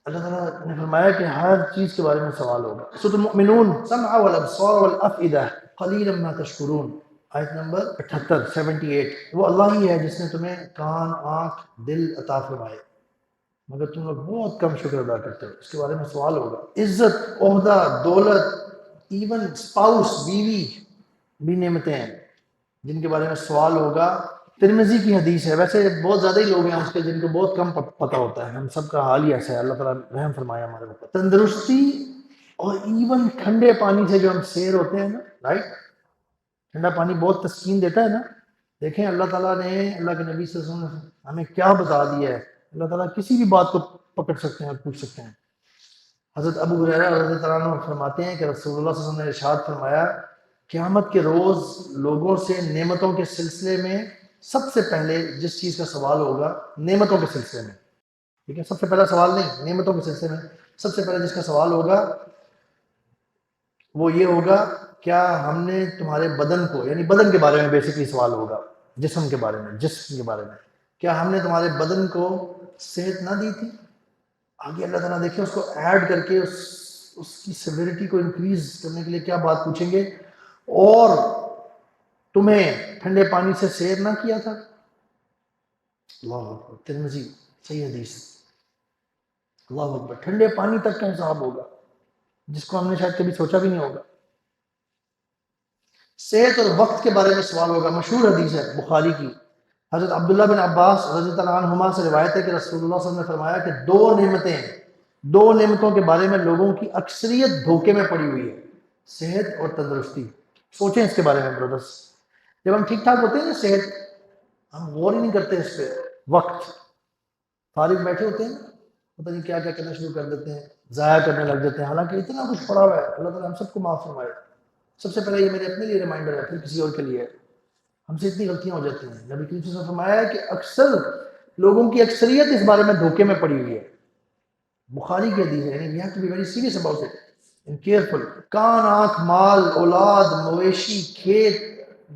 A: اللہ تعالیٰ نے فرمایا کہ ہر چیز کے بارے میں سوال ہوگا. سورۃ المؤمنون سمع والابصار والافئدہ قلیلا ما تشکرون, آیت نمبر 78. وہ اللہ ہی ہے جس نے تمہیں کان, آنکھ, دل عطا فرمائے, مگر تم لوگ بہت کم شکر ادا کرتے ہو. اس کے بارے میں سوال ہوگا. عزت, عہدہ, دولت, ایون اسپاؤس, بیوی بھی نعمتیں ہیں جن کے بارے میں سوال ہوگا. ترمذی کی حدیث ہے, ویسے بہت زیادہ ہی لوگ ہیں اس کے جن کو بہت کم پتہ ہوتا ہے, ہم سب کا حال ہی ایسا ہے, اللہ تعالیٰ رحم فرمایا ہمارے اوپر. تندرستی اور ایون ٹھنڈے پانی سے جو ہم سیر ہوتے ہیں نا, رائٹ, ٹھنڈا پانی بہت تسکین دیتا ہے نا. دیکھیں اللہ تعالیٰ نے, اللہ کے نبی صلی اللہ علیہ وسلم نے ہمیں کیا بتا دیا ہے. اللہ تعالیٰ کسی بھی بات کو پکڑ سکتے ہیں اور پوچھ سکتے ہیں. حضرت ابو ہریرہ رضی اللہ عنہ فرماتے ہیں کہ رسول اللہ صلی اللہ علیہ وسلم نے ارشاد فرمایا, قیامت کے روز لوگوں سے نعمتوں کے سلسلے میں سب سے پہلے جس چیز کا سوال ہوگا, نعمتوں کے سلسلے میں, ٹھیک ہے, سب سے پہلا سوال نہیں, نعمتوں کے سلسلے میں سب سے پہلے جس کا سوال ہوگا وہ یہ ہوگا, کیا ہم نے تمہارے بدن کو, یعنی بدن کے بارے میں بیسکلی سوال ہوگا, جسم کے بارے میں, کیا ہم نے تمہارے بدن کو صحت نہ دی تھی. آگے اللہ تعالیٰ دیکھیں اس کو ایڈ کر کے اس کی سیویرٹی کو انکریز کرنے کے لیے کیا بات پوچھیں گے, اور تمہیں ٹھنڈے پانی سے سیر نہ کیا تھا. اللہ اکبر, ترمذی صحیح حدیث. اللہ اکبر, ٹھنڈے پانی تک کا حساب ہوگا جس کو ہم نے شاید کبھی سوچا بھی نہیں ہوگا. صحت اور وقت کے بارے میں سوال ہوگا. مشہور حدیث ہے بخاری کی, حضرت عبداللہ بن عباس رضی اللہ عنہما سے روایت ہے کہ رسول اللہ صلی اللہ علیہ وسلم نے فرمایا کہ دو نعمتوں کے بارے میں لوگوں کی اکثریت دھوکے میں پڑی ہوئی ہے, صحت اور تندرستی. سوچیں اس کے بارے میں برادرس. جب ہم ٹھیک ٹھاک ہوتے ہیں نا, صحت, ہم غور ہی نہیں کرتے اس پہ. وقت فارغ بیٹھے ہوتے ہیں, پتہ نہیں کیا کیا کرنا شروع کر دیتے ہیں, ضائع کرنے لگ جاتے ہیں, حالانکہ اتنا کچھ پڑا ہوا ہے. اللہ تعالیٰ ہم سب کو معاف فرمائے. سب سے پہلے یہ میرے اپنے لیے ریمائنڈر ہے, پھر کسی اور کے لیے. ہم سے اتنی غلطیاں ہو جاتی ہیں. نبی کریم صلی اللہ علیہ وسلم نے فرمایا ہے کہ اکثر لوگوں کی اکثریت اس بارے میں دھوکے میں پڑی ہوئی ہے. بخاری کی حدیث ہے. یعنی we have to be very serious about it and careful. کان آنکھ مال اولاد مویشی کھیت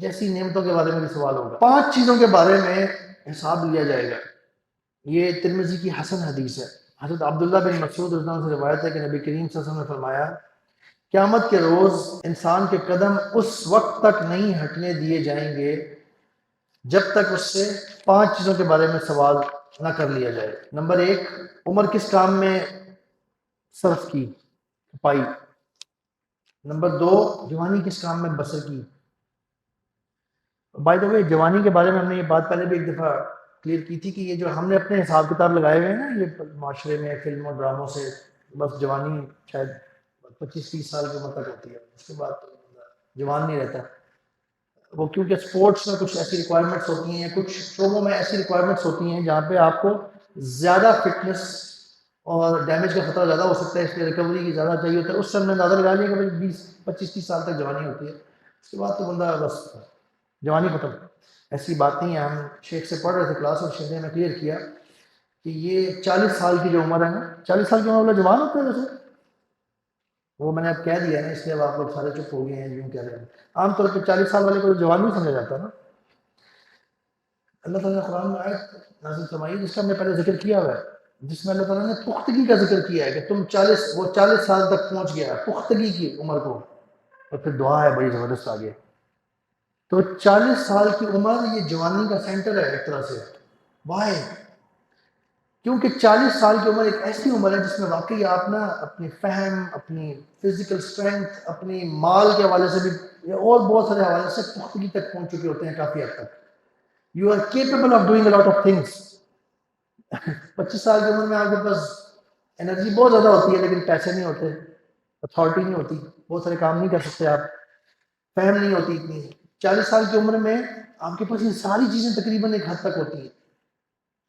A: جیسی نعمتوں کے بارے میں بھی سوال ہوگا. 5 چیزوں کے بارے میں حساب لیا جائے گا. یہ ترمذی کی حسن حدیث ہے. حضرت عبداللہ بن مسعود رضی اللہ عنہ سے روایت ہے کہ نبی کریم صلی اللہ علیہ وسلم نے فرمایا قیامت کے روز انسان کے قدم اس وقت تک نہیں ہٹنے دیے جائیں گے جب تک اس سے 5 چیزوں کے بارے میں سوال نہ کر لیا جائے. نمبر 1، عمر کس کام میں صرف کی پائی. نمبر 2، جوانی کس کام میں بسر کی. بائی دا وے جوانی کے بارے میں ہم نے یہ بات پہلے بھی ایک دفعہ کلیئر کی تھی کہ یہ جو ہم نے اپنے حساب کتاب لگائے ہوئے ہیں نا یہ معاشرے میں فلموں ڈراموں سے بس جوانی شاید 25-30 سال کی عمر تک ہوتی ہے، اس کے بعد جوان نہیں رہتا وہ، کیونکہ اسپورٹس میں کچھ ایسی ریکوائرمنٹس ہوتی ہیں، کچھ شعبوں میں ایسی ریکوائرمنٹس ہوتی ہیں جہاں پہ آپ کو زیادہ فٹنس اور ڈیمیج کا خطرہ زیادہ ہو سکتا ہے، اس لیے ریکوری کی زیادہ چاہیے ہوتا ہے. اس سے ہم نے اندازہ لگا لیا کہ 20-25-30 سال تک جوانی ہوتی ہے، اس کے بعد تو بندہ بس جوانی ختم. ایسی بات نہیں ہے. ہم شیخ سے پڑھ رہے تھے کلاس اور شیخ نے ہمیں کلیئر کیا کہ یہ 40 سال کی جو عمر ہے نا، 40 سال کی عمر والا جوان ہوتا ہے ویسے. وہ میں نے اب کہہ دیا نا، اس لیے اب آپ لوگ سارے چپ ہو گئے ہیں یوں کہہ رہے ہیں. عام طور پہ 40 سال والے کو جوان نہیں سمجھا جاتا نا. اللہ تعالیٰ نے قرآن میں آیت نازل فرمائی جس کا ہم نے پہلے ذکر کیا ہوا ہے، جس میں اللہ تعالیٰ نے پختگی کا ذکر کیا ہے کہ تم 40 سال تک پہنچ گیا پختگی کی عمر کو، اور پھر دعا ہے بڑی زبردست آگے. تو 40 سال کی عمر یہ جوانی کا سینٹر ہے ایک طرح سے. وائی؟ کیونکہ 40 سال کی عمر ایک ایسی عمر ہے جس میں واقعی آپ نا اپنی فہم، اپنی فزیکل اسٹرینتھ، اپنی مال کے حوالے سے بھی اور بہت سارے حوالے سے پختگی تک پہنچ چکے ہوتے ہیں کافی حد تک. You are capable of doing a lot of things. 25 سال کی عمر میں آپ کے پاس انرجی بہت زیادہ ہوتی ہے لیکن پیسے نہیں ہوتے، اتھارٹی نہیں ہوتی، بہت سارے کام نہیں کر سکتے آپ، فہم نہیں ہوتی اتنی. 40 سال کی عمر میں آپ کے پاس یہ ساری چیزیں تقریباً ایک حد تک ہوتی ہیں.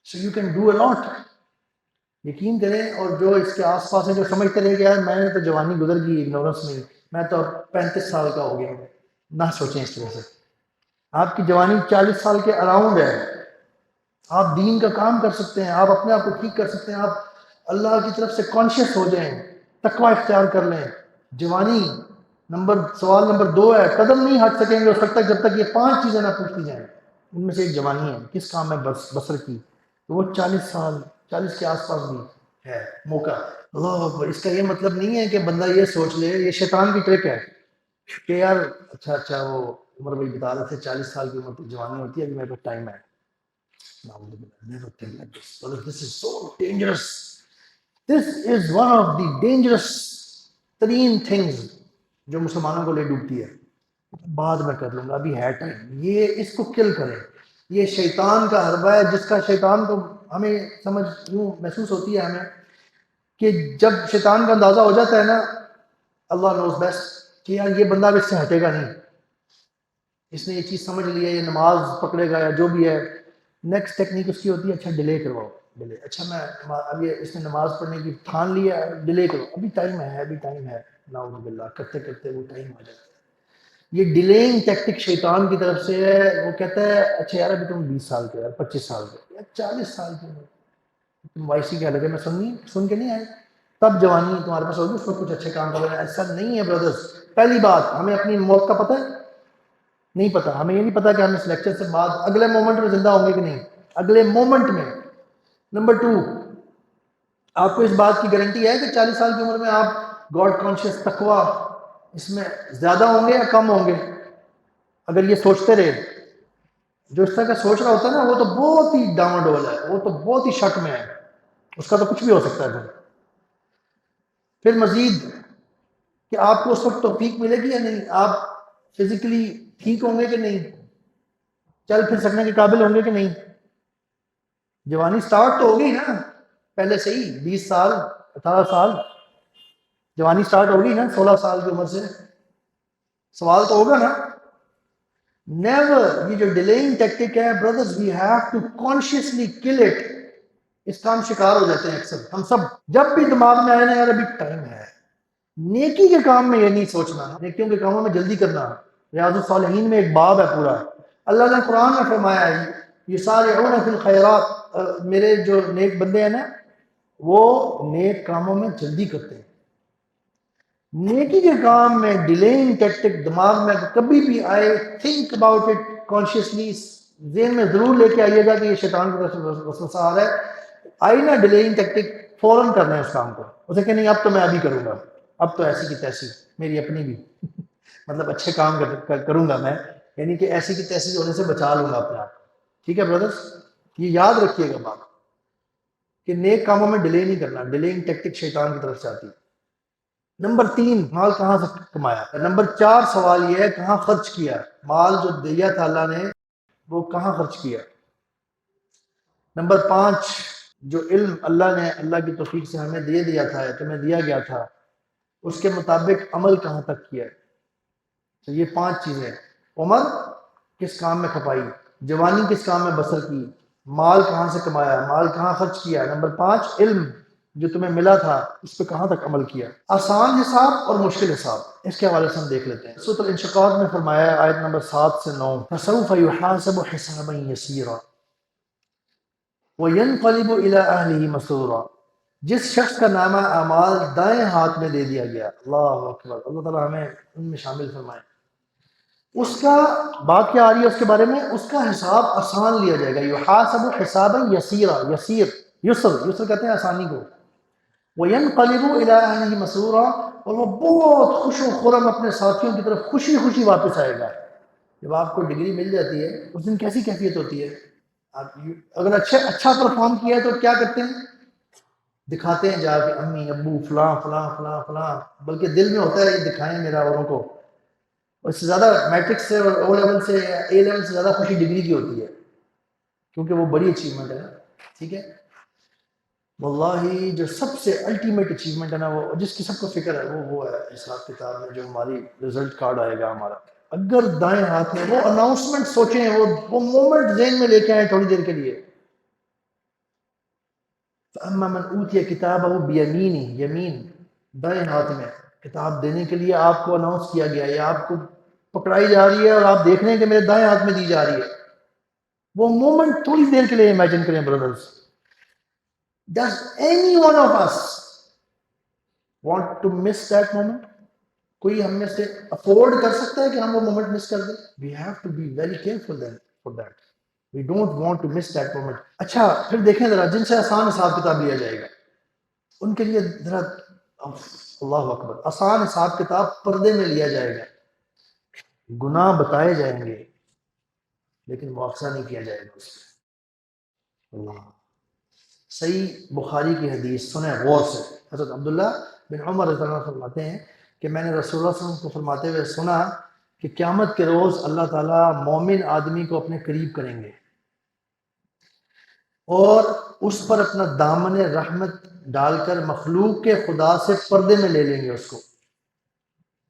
A: So you can do a lot. یقین کریں، اور جو اس کے آس پاس ہیں جو سمجھتے رہے کہ یار میں نے تو جوانی گزر گئی اگنورنس میں، میں تو 35 سال کا ہو گیا، نہ سوچیں اس طرح سے. آپ کی جوانی 40 سال کے اراؤنڈ ہے. آپ دین کا کام کر سکتے ہیں، آپ اپنے آپ کو ٹھیک کر سکتے ہیں، آپ اللہ کی طرف سے کانشیس ہو جائیں، تقوی اختیار کر لیں. جوانی سوال نمبر 2 ہے، قدم نہیں ہٹ سکیں گے اس وقت تک جب تک یہ 5 چیزیں نہ پوچھتی جائیں. ان میں سے ایک جوانی ہے، کس کام میں بسر کی. تو وہ 40 سال، 40 کے آس پاس بھی ہے موقع. اللہ اکبر. اس کا یہ مطلب نہیں ہے کہ بندہ یہ سوچ لے، یہ شیطان کی ٹرک ہے کہ یار اچھا وہ عمر بھائی بتا رہے تھے 40 سال کی عمر تک جوانی ہوتی ہے، ابھی میرے پاس ٹائم ہے. Never think like this. Brother, this is so dangerous. This is one of the dangerous ترین things جو مسلمانوں کو لے ڈوبتی ہے. بعد میں کر لوں گا، ابھی ہے ٹائم. یہ اس کو کل کریں. یہ شیطان کا حربہ ہے جس کا شیطان کو ہمیں سمجھ یوں محسوس ہوتی ہے ہمیں کہ جب شیطان کا اندازہ ہو جاتا ہے نا، اللہ نوز بیسٹ کہ یار یہ بندہ اب اس سے ہٹے گا نہیں، اس نے یہ چیز سمجھ لی ہے، یہ نماز پکڑے گا یا جو بھی ہے. نیکسٹ ٹیکنیک اس کی ہوتی ہے اچھا ڈیلے کرواؤ. ڈیلے، اچھا میں اب یہ اس نے نماز پڑھنے کی ٹھان لی ہے، ڈیلے کرو، ابھی ٹائم ہے، ابھی ٹائم ہے. نعوذ باللہ. کرتے کرتے وہ ٹائم آ جاتا ہے. یہ ڈیلینگ ٹیکٹک شیطان کی طرف سے ہے. وہ کہتا ہے اچھا یار ابھی تم 20 سال کے، یار 25 سال کے، یا 40 سال کے، تم وائسی کیا لگے میں سن کے نہیں آئے، تب جوانی تمہارے پاس ہوگی، اس کو کچھ اچھے کام کرنا. ایسا نہیں ہے برادرز. پہلی بات، ہمیں اپنی موت کا پتہ ہے نہیں پتا. ہمیں یہ نہیں پتا کہ ہم اس لیکچر سے بعد اگلے مومنٹ میں زندہ ہوں گے کہ نہیں، اگلے مومنٹ میں. نمبر 2، آپ کو اس بات کی گارنٹی ہے کہ 40 سال کی عمر میں آپ گاڈ کانشیس تقوی اس میں زیادہ ہوں گے یا کم ہوں گے؟ اگر یہ سوچتے رہے، جو اس طرح کا سوچ رہا ہوتا ہے نا وہ تو بہت ہی ڈاؤن ڈول ہے، وہ تو بہت ہی شک میں ہے، اس کا تو کچھ بھی ہو سکتا ہے. پھر مزید کہ آپ کو اس وقت توفیق ملے گی یا نہیں، آپ فزیکلی ٹھیک ہوں گے کہ نہیں، چل پھر سکنے کے قابل ہوں گے کہ نہیں. جوانی سٹارٹ تو ہوگی نا پہلے سے ہی، 20 سال 18 سال جوانی سٹارٹ ہوگی نا 16 سال کی عمر سے. سوال تو ہوگا نا. نیور. یہ جو ڈیلینگ ٹیکٹک ہے brothers, we have to consciously kill it. اس کا ہم شکار ہو جاتے ہیں اکثر ہم سب. جب بھی دماغ میں آئے نا یار ابھی ٹائم ہے، نیکی کے کام میں یہ نہیں سوچنا، نیکیوں کے کاموں میں جلدی کرنا. ریاض الصالحین میں ایک باب ہے پورا، اللہ نے قرآن میں فرمایا ہے یسارعون فی الخیرات، میرے جو نیک بندے ہیں نا وہ نیک کاموں میں جلدی کرتے ہیں۔ نیکی کے کام میں ڈیلینگ ٹیکٹک دماغ میں کبھی بھی آئے، تھنک اباؤٹ اٹ کانشیسلی، ذہن میں ضرور لے کے آئیے گا کہ یہ شیطان کی طرف سے وسوسہ آ رہا ہے، آئی نا ڈیلینگ ٹیکٹک، فوراً کرنا ہے اس کام کو، اسے کہ نہیں اب تو میں ابھی کروں گا، اب تو ایسی کی تیسی میری اپنی بھی مطلب اچھے کام کروں گا میں، یعنی کہ ایسی کی تیسی ہونے سے بچا لوں گا اپنے آپ۔ ٹھیک ہے برادرس، یہ یاد رکھیے گا بات کہ نیک کاموں میں ڈیلے نہیں کرنا، ڈیلینگ ٹیکٹک شیطان کی طرف سے آتی ہے۔ نمبر 3، مال کہاں سے کمایا۔ نمبر 4 سوال یہ ہے کہاں خرچ کیا، مال جو دیا تھا اللہ نے وہ کہاں خرچ کیا۔ نمبر 5، جو علم اللہ نے اللہ کی توفیق سے ہمیں دے دیا تھا، تمہیں دیا گیا تھا، اس کے مطابق عمل کہاں تک کیا۔ تو یہ 5 چیزیں، عمر کس کام میں کھپائی، جوانی کس کام میں بسر کی، مال کہاں سے کمایا، مال کہاں خرچ کیا، نمبر 5 علم جو تمہیں ملا تھا اس پہ کہاں تک عمل کیا۔ آسان حساب اور مشکل حساب، اس کے حوالے سے ہم دیکھ لیتے ہیں۔ سورۃ الانشقاق میں فرمایا ہے آیت نمبر 7 سے 9، فسوف يحاسب حسابا يسيرا وينقلب الى اهله مسرورا، جس شخص کا نامہ اعمال دائیں ہاتھ میں دے دیا گیا، اللہ اکبر، اللہ تعالیٰ ہمیں ان میں شامل فرمائے، اس کا بات کیا آ رہی ہے اس کے بارے میں، اس کا حساب آسان لیا جائے گا، یحاسب حسابا یسیرا، یسیر یسر کہتے ہیں آسانی کو، وینقلب الی اہلہ مسرورا، اور وہ بہت خوش و خرم اپنے ساتھیوں کی طرف خوشی خوشی واپس آئے گا۔ جب آپ کو ڈگری مل جاتی ہے اس دن کیسی کیفیت ہوتی ہے، اگر اچھا پرفارم کیا ہے تو کیا کرتے ہیں، دکھاتے ہیں جا کے امی ابو فلاں فلاں فلاں فلاں، بلکہ دل میں ہوتا ہے یہ دکھائیں میرا اوروں کو، اس سے زیادہ میٹرک سے اور او لیول سے یا اے لیول سے زیادہ خوشی ڈگری کی ہوتی ہے، کیونکہ وہ بڑی اچیومنٹ ہے نا۔ ٹھیک ہے، واللہ جو سب سے الٹیمیٹ اچیومنٹ ہے نا، وہ جس کی سب کو فکر ہے وہ ہے حساب کتاب میں جو ہماری رزلٹ کارڈ آئے گا ہمارا، اگر دائیں ہاتھ میں وہ اناؤنسمنٹ سوچیں، وہ مومنٹ ذہن میں لے کے آئیں تھوڑی دیر کے لیے، فَأَمَّا مَنْ أُوتِيَ كِتَابَهُ بِيَمِينِهِ، یمین دائیں ہاتھ میں کتاب دینے کے لیے آپ کو اناؤنس کیا گیا ہے، یا آپ کو پکڑائی جا رہی ہے اور آپ دیکھ رہے ہیں کہ میرے دائیں ہاتھ میں دی جا رہی ہے، وہ مومنٹ تھوڑی دیر کے لیے امیجن کریں brothers. Does any one of us want to miss that moment؟ کوئی ہم میں سے افورڈ کر سکتا ہے کہ ہم وہ مومنٹ مس کر دیں؟ We have to be very careful then for that. We don't want to miss that moment۔ اچھا پھر دیکھیں ذرا، جن سے آسان حساب کتاب لیا جائے گا ان کے لیے ذرا، اللہ اکبر، آسان حساب کتاب پردے میں لیا جائے گا، گناہ بتائے جائیں گے لیکن مواخذہ نہیں کیا جائے گا اس پہ۔ اللہ، صحیح بخاری کی حدیث سنیں غور سے، حضرت عبداللہ بن عمر رضی اللہ عنہ فرماتے ہیں کہ میں نے رسول اللہ صلی اللہ علیہ وسلم کو فرماتے ہوئے سنا کہ قیامت کے روز اللہ تعالیٰ مومن آدمی کو اپنے قریب کریں گے اور اس پر اپنا دامن رحمت ڈال کر مخلوق کے خدا سے پردے میں لے لیں گے، اس کو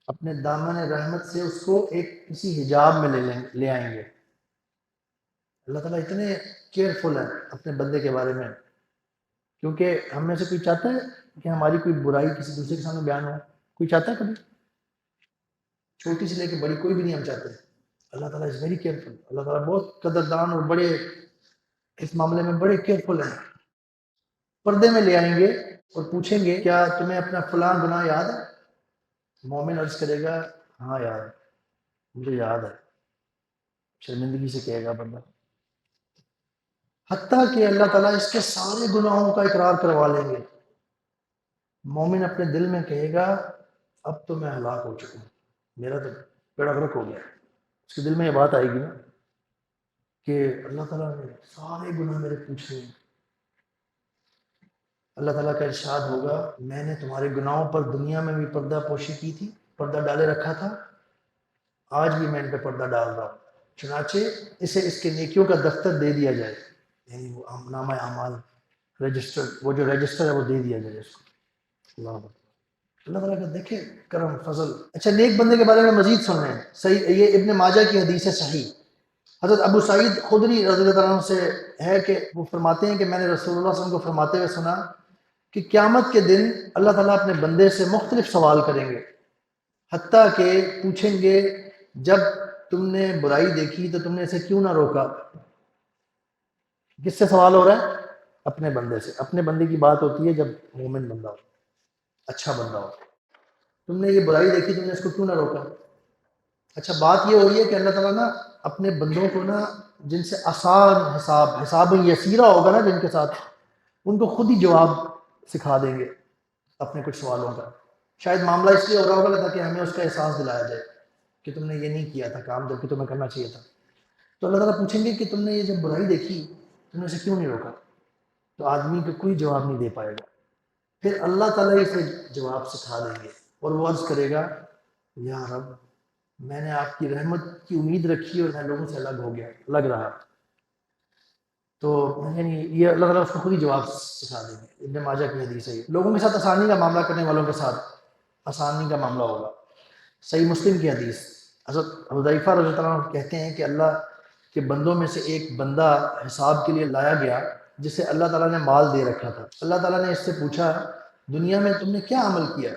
A: اپنے دامن رحمت سے اس کو ایک کسی حجاب میں لے آئیں گے۔ اللہ تعالیٰ اتنے کیئرفل ہیں اپنے بندے کے بارے میں، کیونکہ ہم میں سے کوئی چاہتا ہے کہ ہماری کوئی برائی کسی دوسرے کے سامنے بیان ہو؟ کوئی چاہتا ہے کبھی؟ چھوٹی سے لے کے بڑی کوئی بھی نہیں ہم چاہتے۔ اللہ تعالیٰ از ویری کیئرفل، اللہ تعالیٰ بہت قدردان اور بڑے اس معاملے میں بڑے کیئرفل ہیں۔ پردے میں لے آئیں گے اور پوچھیں گے کیا تمہیں اپنا فلاں گناہ یاد ہے؟ مومن عرض کرے گا ہاں یاد ہے، مجھے یاد ہے، شرمندگی سے کہے گا بندہ، حتیٰ کہ اللہ تعالیٰ اس کے سارے گناہوں کا اقرار کروا لیں گے۔ مومن اپنے دل میں کہے گا اب تو میں ہلاک ہو چکا ہوں، میرا تو بیڑا غرق ہو گیا، اس کے دل میں یہ بات آئے گی نا کہ اللہ تعالیٰ نے سارے گناہ میرے پوچھے ہیں۔ اللہ تعالیٰ کا ارشاد ہوگا میں نے تمہارے گناہوں پر دنیا میں بھی پردہ پوشی کی تھی، پردہ ڈالے رکھا تھا، آج بھی میں ان پہ پردہ ڈال رہا ہوں، چنانچہ اسے اس کے نیکیوں کا دفتر دے دیا جائے، یعنی وہ نامہ اعمال رجسٹر، وہ جو رجسٹر ہے وہ دے دیا جائے اس کو۔ اللہ اکبر، اللہ تعالیٰ کا دیکھیں کرم فضل۔ اچھا نیک بندے کے بارے میں مزید سن رہے ہیں، صحیح، یہ ابن ماجہ کی حدیث ہے صحیح، حضرت ابو سعید خدری رضی اللہ عنہ سے ہے کہ وہ فرماتے ہیں کہ میں نے رسول اللہ صلی اللہ علیہ وسلم کو فرماتے ہوئے سنا کہ قیامت کے دن اللہ تعالیٰ اپنے بندے سے مختلف سوال کریں گے، حتیٰ کہ پوچھیں گے جب تم نے برائی دیکھی تو تم نے اسے کیوں نہ روکا؟ کس سے سوال ہو رہا ہے؟ اپنے بندے سے. اپنے بندے کی بات ہوتی ہے جب مومن بندہ ہو، اچھا بندہ ہو. تم نے یہ برائی دیکھی، تم نے اس کو کیوں نہ روکا؟ اچھا، بات یہ ہو رہی ہے کہ اللہ تعالیٰ نا اپنے بندوں کو نا جن سے آسان حساب یسیرہ ہوگا نا جن کے ساتھ، ان کو خود ہی جواب سکھا دیں گے اپنے کچھ سوالوں کا. شاید معاملہ اس لیے ہو رہا ہوگا تاکہ ہمیں اس کا احساس دلایا جائے کہ تم نے یہ نہیں کیا تھا کام جو کہ تمہیں کرنا چاہیے تھا. تو اللہ تعالیٰ پوچھیں گے کہ تم نے یہ جب برائی دیکھی تم نے اسے کیوں نہیں روکا؟ تو آدمی کو کوئی جواب نہیں دے پائے گا. پھر اللہ تعالیٰ اسے جواب سکھا دیں گے اور وہ عرض کرے گا یا رب میں نے آپ کی رحمت کی امید رکھی اور میں لوگوں سے الگ ہو گیا، لگ رہا. تو یعنی یہ اللہ تعالیٰ اس کو خود ہی جواب سکھا دیں گے. ابن ماجہ کی حدیث ہے. لوگوں کے ساتھ آسانی کا معاملہ کرنے والوں کے ساتھ آسانی کا معاملہ ہوگا. صحیح مسلم کی حدیث، حضرت حذیفہ رضی اللہ عنہ کہتے ہیں کہ اللہ کے بندوں میں سے ایک بندہ حساب کے لیے لایا گیا جسے اللہ تعالیٰ نے مال دے رکھا تھا. اللہ تعالیٰ نے اس سے پوچھا دنیا میں تم نے کیا عمل کیا؟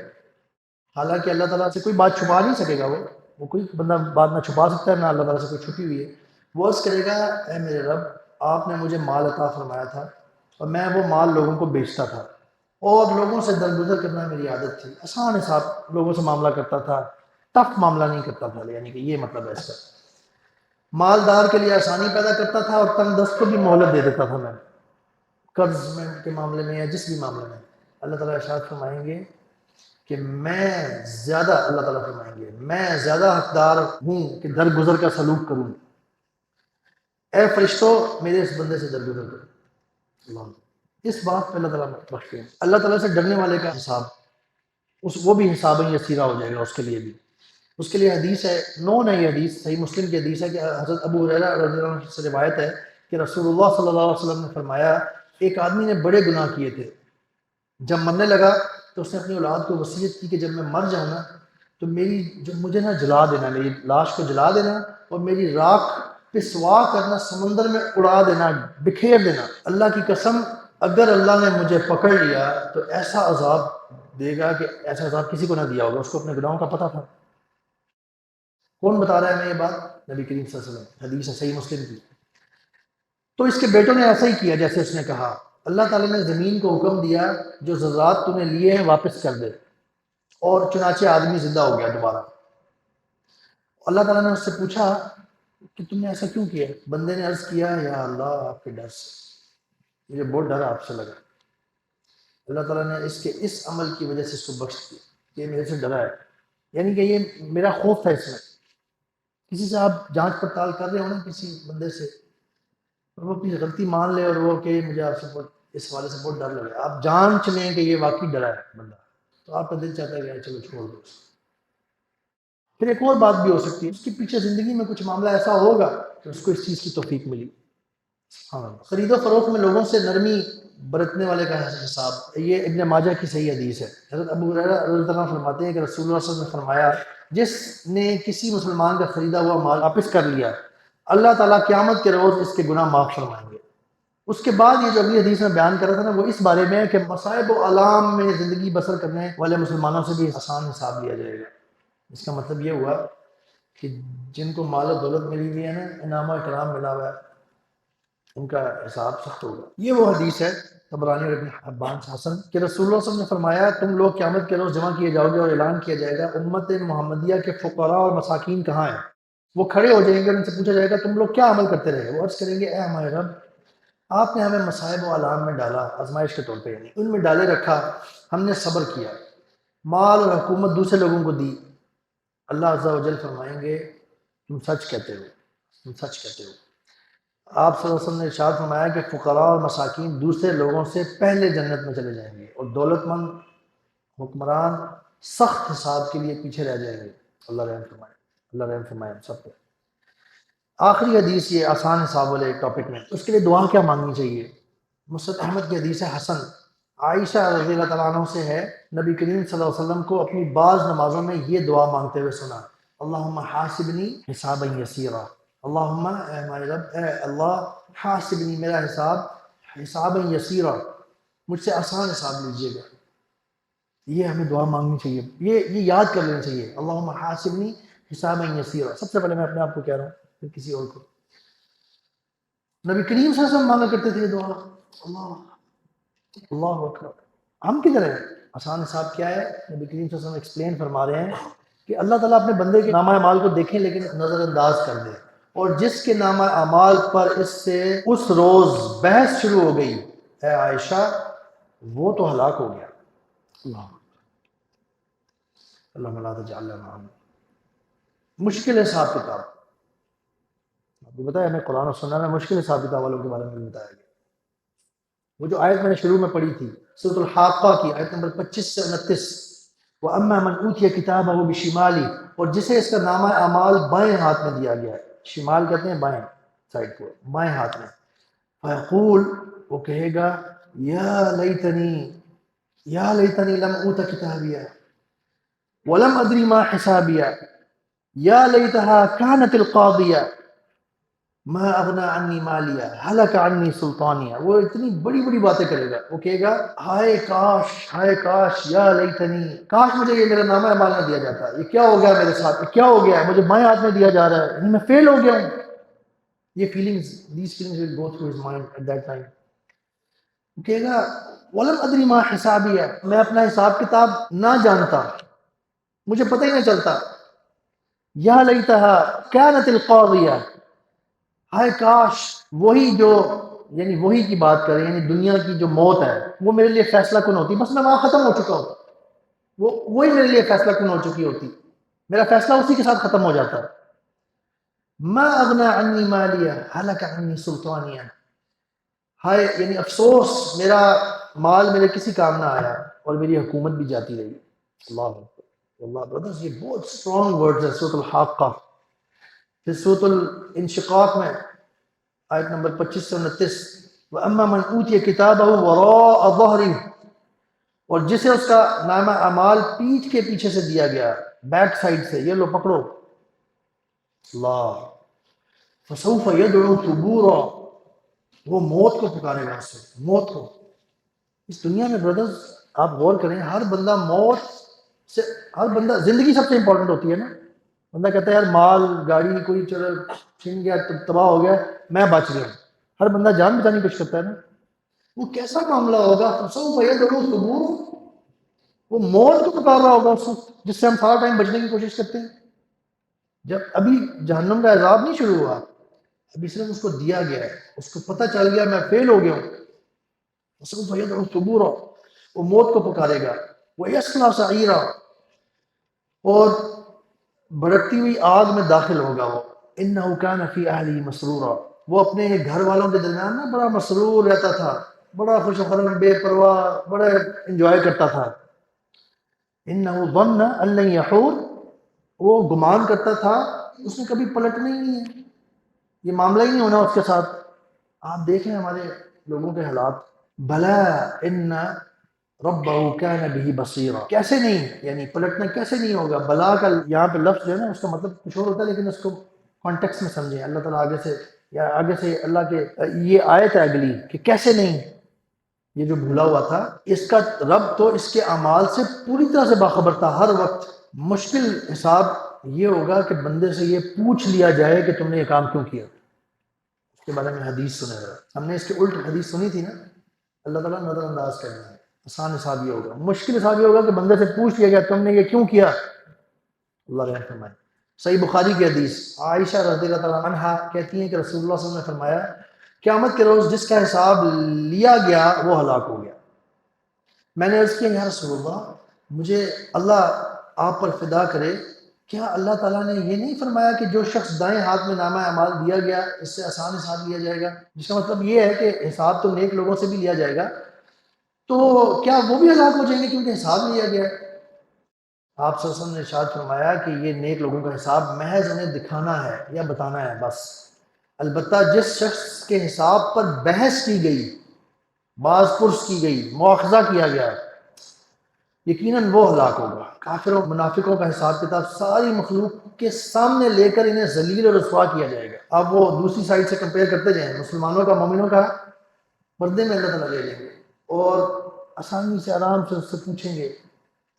A: حالانکہ اللہ تعالیٰ سے کوئی بات چھپا نہیں سکے گا، وہ کوئی بندہ بات نہ چھپا سکتا ہے نہ اللہ تعالیٰ سے کوئی چھپی ہوئی ہے. وہ عرض کرے گا اے میرے رب آپ نے مجھے مال عطا فرمایا تھا اور میں وہ مال لوگوں کو بیچتا تھا اور لوگوں سے درگزر کرنا میری عادت تھی. آسان حساب لوگوں سے معاملہ کرتا تھا، ٹف معاملہ نہیں کرتا تھا. یعنی کہ یہ مطلب ہے اس کا. مالدار کے لیے آسانی پیدا کرتا تھا اور تنگ دست کو بھی مہلت دے دیتا تھا. میں قرض کے معاملے میں یا جس بھی معاملے میں اللہ تعالیٰ ارشاد فرمائیں گے کہ میں زیادہ حقدار ہوں کہ درگزر کا سلوک کروں. اے فرشتوں میرے اس بندے سے درگزر کرو. اللہ اس بات پہ اللہ تعالیٰ بخشتے ہیں. اللہ تعالیٰ سے ڈرنے والے کا حساب وہ بھی حساب یسیرہ ہو جائے گا اس کے لیے بھی. اس کے لیے حدیث ہے، یہ حدیث صحیح مسلم کی حدیث ہے کہ حضرت ابو ہریرہ رضی اللہ عنہ سے روایت ہے کہ رسول اللہ صلی اللہ علیہ وسلم نے فرمایا ایک آدمی نے بڑے گناہ کیے تھے. جب مرنے لگا تو اس نے اپنی اولاد کو وصیت کی کہ جب میں مر جاؤں نا تو مجھے نا جلا دینا، میری لاش کو جلا دینا اور میری راکھ پہ سوا کرنا، سمندر میں اڑا دینا، بکھیر دینا. اللہ کی قسم اگر اللہ نے مجھے پکڑ لیا تو ایسا عذاب دے گا کہ ایسا عذاب کسی کو نہ دیا ہوگا. اس کو اپنے گناہوں کا پتہ تھا. کون بتا رہا ہے ہمیں یہ بات؟ نبی کریم صلی اللہ علیہ وسلم. حدیث ہے صحیح مسلم کی. تو اس کے بیٹوں نے ایسا ہی کیا جیسے اس نے کہا. اللہ تعالیٰ نے زمین کو حکم دیا جو ذرات تو نے لیے ہیں واپس کر دے، اور چنانچہ آدمی زندہ ہو گیا دوبارہ. اللہ تعالیٰ نے اس سے پوچھا کہ تم نے ایسا کیوں کیا؟ بندے نے عرض کیا یا اللہ آپ کے ڈر سے، مجھے بہت ڈر آپ سے لگا. اللہ تعالیٰ نے اس کے اس عمل کی وجہ سے اس کو بخش دیا کہ یہ میرے سے ڈرا ہے. یعنی کہ یہ میرا خوف تھا اس میں. کسی سے آپ جانچ پڑتال کر رہے ہو نا کسی بندے سے، اور وہ اپنی غلطی مان لے اور وہ کہ مجھے آپ سے اس حوالے سے بہت ڈر لگ رہا ہے، آپ جانچ لیں کہ یہ واقعی ڈرا ہے بندہ، تو آپ کا دل چاہتا ہے کہ چلو چھوڑ دو. پھر ایک اور بات بھی ہو سکتی ہے، اس کے پیچھے زندگی میں کچھ معاملہ ایسا ہوگا کہ اس کو اس چیز کی توفیق ملی. خرید و فروخت میں لوگوں سے نرمی برتنے والے کا حساب، یہ ابن ماجہ کی صحیح حدیث ہے. حضرت ابو ہریرہ رضی اللہ عنہ فرماتے ہیں کہ رسول اللہ صلی اللہ علیہ وسلم نے فرمایا جس نے کسی مسلمان کا خریدا ہوا مال واپس کر لیا اللہ تعالیٰ قیامت کے روز اس کے گناہ معاف فرمائیں گے. اس کے بعد یہ جو اگلی حدیث میں بیان کر رہا تھا نا وہ اس بارے میں ہے کہ مصائب و آلام میں زندگی بسر کرنے والے مسلمانوں سے بھی آسان حساب لیا جائے گا. اس کا مطلب یہ ہوا کہ جن کو مال و دولت ملی ہوئی ہے نا، انعام و اکرام ملا ہوا ہے، ان کا حساب سخت ہوگا. یہ وہ حدیث ہے طبرانی اور ابن حبان سے حسن کہ رسول اللہ صلی اللہ علیہ وسلم نے فرمایا تم لوگ قیامت کے روز جمع کیے جاؤ گے اور اعلان کیا جائے گا امت محمدیہ کے فقراء اور مساکین کہاں ہیں؟ وہ کھڑے ہو جائیں گے اور ان سے پوچھا جائے گا تم لوگ کیا عمل کرتے رہے؟ وہ عرض کریں گے اے ہمارے رب آپ نے ہمیں مصائب و آلام میں ڈالا، آزمائش کے طور پہ، یعنی ان میں ڈالے رکھا، ہم نے صبر کیا، مال اور حکومت دوسرے لوگوں کو دی. اللہ عز و جل فرمائیں گے تم سچ کہتے ہو، تم سچ کہتے ہو. آپ صلی اللہ علیہ وسلم نے ارشاد فرمایا کہ فقراء اور مساکین دوسرے لوگوں سے پہلے جنت میں چلے جائیں گے اور دولت مند حکمران سخت حساب کے لیے پیچھے رہ جائیں گے. اللہ رحم فرمائے، اللہ رحم فرمائے ہم سب پہ. آخری حدیث یہ آسان حساب والے ٹاپک میں، اس کے لیے دعا کیا مانگنی چاہیے؟ مسند احمد کی حدیث ہے حسن، عائشہ رضی اللہ تعالیٰ عنہ سے ہے نبی کریم صلی اللہ علیہ وسلم کو اپنی بعض نمازوں میں یہ دعا مانگتے ہوئے سنا اللہم حاسبنی حسابا یسیرا. اللہم اے ہمارے رب، اے اللہ حاسبنی میرا حساب حسابا یسیرا، مجھ سے آسان حساب لیجیے گا. یہ ہمیں دعا مانگنی چاہیے، یہ یاد کر لینا چاہیے. اللہم حاسبنی حسابا یسیرا. سب سے پہلے میں اپنے آپ کو کہہ رہا ہوں پھر کسی اور کو. نبی کریم صلی اللہ علیہ وسلم مانگا کرتے تھے یہ دعا. اللہ اکبر. ہم کدھر ہیں؟ آسان حساب کیا ہے؟ نبی کریم صلی اللہ علیہ وسلم ایکسپلین فرما رہے ہیں کہ اللہ تعالیٰ اپنے بندے کے نامہ اعمال کو دیکھیں لیکن نظر انداز کر دے، اور جس کے نامہ اعمال پر اس سے اس روز بحث شروع ہو گئی اے عائشہ، وہ تو ہلاک ہو گیا. اللہ اللہ لا تجعلنا معهم. مشکل ہے حساب کتاب. آپ کو بتایا، ہمیں قرآن و سنت میں مشکل حساب کتاب والوں کے بارے میں بھی بتایا گیا. وہ جو آیت میں نے شروع میں پڑھی تھی سورۃ الحاقہ کی آیت نمبر 25 سے 29، وَأَمَّا مَنْ أُوتِيَ كِتَابَهُ بِشِمَالِهِ، اور جسے اس کا نامہ اعمال بائیں ہاتھ میں دیا گیا ہے. شمال کہتے ہیں بائیں سائڈ کو، بائیں ہاتھ میں. فَيَقُولُ، وہ کہے گا یا لیتنی لم اوت کتابیہ ولم ادری ما حسابیہ یا لیتها كانت القاضیہ ما اغنی عنی مالیہ ہلک عنی سلطانیہ. وہ اتنی بڑی بڑی باتیں کرے گا. وہ کہے گا ہائے کاش یا لیتنی، کاش مجھے یہ میرا نامہ اعمال نہ دیا جاتا. یہ کیا ہو گیا میرے ساتھ؟ کیا ہو گیا ہے؟ مجھے بائیں ہاتھ میں دیا جا رہا ہے، یعنی میں فیل ہو گیا ہوں. یہ these feelings will go through his mind at that time. وہ کہے گا ولم ادری ما حسابیہ، میں اپنا حساب کتاب نہ جانتا، مجھے پتہ ہی نہیں چلتا. یا لیتہا کانت القاضیہ، ہائے کاش وہی جو، یعنی وہی کی بات کریں، یعنی دنیا کی جو موت ہے وہ میرے لیے فیصلہ کن ہوتی. بس میں وہاں ختم ہو چکا ہوں، وہی میرے لیے فیصلہ کن ہو چکی ہوتی، میرا فیصلہ اسی کے ساتھ ختم ہو جاتا. ما اغنی عنی مالیہ ہلک عنی سلطانیہ، ہائے یعنی افسوس میرا مال میرے کسی کام نہ آیا اور میری حکومت بھی جاتی رہی. اللہ اللہ برادرز، یہ بہت اسٹرانگ ورڈز ہیں سورۃ الحاقہ. پھر سورۃ الانشقاق میں آیت نمبر 25 سے 29، وَأَمَّا مَنْ أُوتِيَ كِتَابَهُ وَرَاءَ ظَهْرِهِ، اور جسے اس کا نامہ اعمال پیٹھ کے پیچھے سے دیا گیا، بیک سائڈ سے، یہ لو پکڑو. اللہ فَسَوْفَ يَدْعُو ثُبُورًا، وہ موت کو پکارے گا. اس سے موت کو. اس دنیا میں بردرز آپ غور کریں، ہر بندہ موت سے، ہر بندہ، زندگی سب سے امپورٹنٹ ہوتی ہے نا. بندہ کہتا ہے یار مال گاڑی کوئی چلو چھن گیا، تباہ ہو گیا، میں بچ گیا. ہر بندہ جان بچانے کی کوشش کرتا ہے نا. وہ کیسا معاملہ ہوگا؟ فَسَوْفَ يَدْعُو ثُبُورًا، وہ موت کو پکار رہا ہوگا اس وقت، جس سے ہم سارا ٹائم بچنے کی کوشش کرتے ہیں. جب ابھی جہنم کا عذاب نہیں شروع ہوا، ابھی صرف اس کو دیا گیا ہے، اس کو پتہ چل گیا میں فیل ہو گیا ہوں. فَسَوْفَ يَدْعُو ثُبُورًا، وہ موت کو پکارے گا. وَيَصْلَىٰ سَعِيرًا، اور بھڑکتی ہوئی آگ میں داخل ہوگا وہ. اِنَّهُ كَانَ فِي أَهْلِهِ مَسْرُورًا، وہ اپنے گھر والوں کے درمیان نا بڑا مسرور رہتا تھا، بڑا خوش خرم، بے پرواہ، بڑا انجوائے کرتا تھا. اِنَّهُ ظَنَّ أَن لَّن يَحُورَ، وہ گمان کرتا تھا اس نے کبھی پلٹنا ہی نہیں ہے، یہ معاملہ ہی نہیں ہونا اس کے ساتھ. آپ دیکھیں ہمارے لوگوں کے حالات. بلا ان ربہ کان بہ بصیرا، کیسے نہیں، یعنی پلٹنا کیسے نہیں ہوگا. بلا کا یہاں پہ لفظ جو ہے نا اس کا مطلب کچھ اور ہوتا ہے، لیکن اس کو کانٹیکس میں سمجھیں. اللہ تعالیٰ آگے سے، یا آگے سے اللہ کے یہ آیت ہے اگلی کہ کیسے نہیں، یہ جو بھولا ہوا تھا اس کا رب تو اس کے اعمال سے پوری طرح سے باخبر تھا. ہر وقت مشکل حساب یہ ہوگا کہ بندے سے یہ پوچھ لیا جائے کہ تم نے یہ کام کیوں کیا. اس کے بارے میں حدیث سنے گا، ہم نے اس کے الٹ حدیث سنی تھی نا. اللہ تعالیٰ نظر انداز کر دیں. آسان حساب یہ ہوگا، مشکل حساب یہ ہوگا کہ بندے سے پوچھ لیا گیا تم نے یہ کیوں کیا. اللہ رحم فرمائے. صحیح بخاری کی حدیث، عائشہ رضی اللہ تعالیٰ عنہا کہتی ہیں کہ رسول اللہ صلی اللہ علیہ وسلم نے فرمایا قیامت کے روز جس کا حساب لیا گیا وہ ہلاک ہو گیا. میں نے عرض کیا یا رسول اللہ، مجھے اللہ آپ پر فدا کرے، کیا اللہ تعالیٰ نے یہ نہیں فرمایا کہ جو شخص دائیں ہاتھ میں نامہ اعمال دیا گیا اس سے آسان حساب لیا جائے گا؟ جس کا مطلب یہ ہے کہ حساب تو نیک لوگوں سے بھی لیا جائے گا، تو کیا وہ بھی ہلاک ہو جائیں گے کیونکہ حساب لیا گیا ہے؟ آپ صلی اللہ علیہ وسلم نے ارشاد فرمایا کہ یہ نیک لوگوں کا حساب محض انہیں دکھانا ہے یا بتانا ہے بس. البتہ جس شخص کے حساب پر بحث کی گئی، باز پرس کی گئی، مواخذہ کیا گیا، یقیناً وہ ہلاک ہوگا. کافروں منافقوں کا حساب کتاب ساری مخلوق کے سامنے لے کر انہیں ذلیل اور رسوا کیا جائے گا. اب وہ دوسری سائڈ سے کمپیئر کرتے جائیں، مسلمانوں کا، مومنوں کا پردے میں اللہ تعالیٰ لے لیں گے اور آسانی سے آرام سے اس سے پوچھیں گے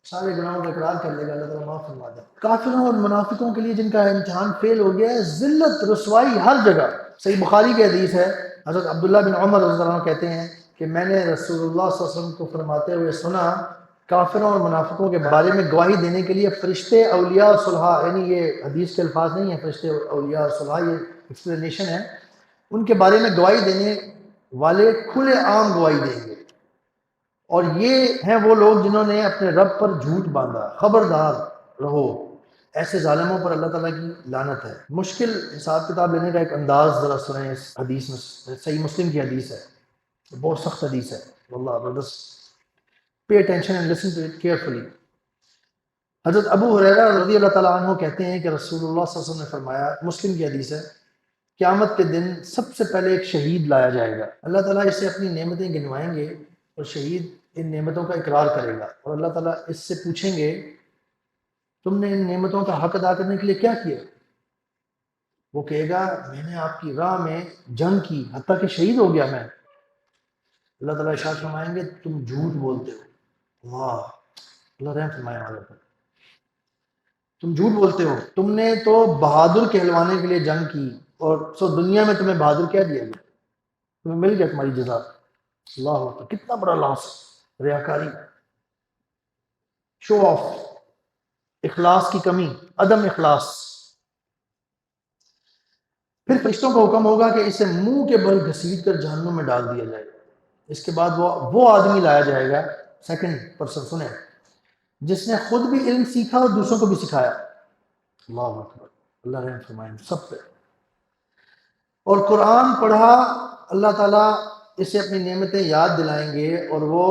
A: سارے گناہوں کا اقرار کر لے گا، اللہ تعالیٰ معاف فرما دے۔ کافروں اور منافقوں کے لیے جن کا امتحان فیل ہو گیا ہے، ذلت رسوائی ہر جگہ۔ صحیح بخاری کی حدیث ہے، حضرت عبداللہ بن عمر رضی اللہ عنہ کہتے ہیں کہ میں نے رسول اللہ صلی اللہ علیہ وسلم کو فرماتے ہوئے سنا، کافروں اور منافقوں کے بارے میں گواہی دینے کے لیے فرشتے، اولیاء اور صلحاء، یعنی یہ حدیث کے الفاظ نہیں ہیں، فرشتے، اولیاء اور صلحاء یہ ایکسپلینیشن ہے، ان کے بارے میں گواہی دینے والے کھلے عام گواہی دیں گے، اور یہ ہیں وہ لوگ جنہوں نے اپنے رب پر جھوٹ باندھا، خبردار رہو، ایسے ظالموں پر اللہ تعالیٰ کی لعنت ہے۔ مشکل حساب کتاب لینے کا ایک انداز ذرا سنیں اس حدیث میں، صحیح مسلم کی حدیث ہے، بہت سخت حدیث ہے واللہ brothers pay attention and listen to it carefully۔ حضرت ابو ہریرہ رضی اللہ تعالیٰ عنہ کہتے ہیں کہ رسول اللہ صلی اللہ علیہ وسلم نے فرمایا، مسلم کی حدیث ہے، قیامت کے دن سب سے پہلے ایک شہید لایا جائے گا، اللہ تعالیٰ اسے اپنی نعمتیں گنوائیں گے اور شہید ان نعمتوں کا اقرار کرے گا، اور اللہ تعالیٰ اس سے پوچھیں گے تم نے ان نعمتوں کا حق ادا کرنے کے لیے کیا کیا؟ وہ کہے گا میں نے آپ کی راہ میں جنگ کی، حتیٰ کہ شہید ہو گیا میں۔ اللہ تعالیٰ ارشاد فرمائیں گے تم جھوٹ بولتے ہو، واہ، اللہ رحم فرمائے ہمارے اوپر، تم جھوٹ بولتے ہو، تم نے تو بہادر کہلوانے کے لیے جنگ کی، اور سو دنیا میں تمہیں بہادر کیا دیا گیا، تمہیں مل گیا تمہاری جزا۔ اللہ اکبر، کتنا بڑا لاس، ریاکاری، شو آف، اخلاص کی کمی، عدم اخلاص۔ پھر فرشتوں کا حکم ہوگا کہ اسے منہ کے بل گھسیٹ کر جہنم میں ڈال دیا جائے۔ اس کے بعد وہ آدمی لایا جائے گا، سیکنڈ پرسن سنیں، جس نے خود بھی علم سیکھا اور دوسروں کو بھی سکھایا۔ اللہ اکبر، اللہ رحم فرمائے سب پہ۔ اور قرآن پڑھا، اللہ تعالیٰ اسے اپنی نعمتیں یاد دلائیں گے اور وہ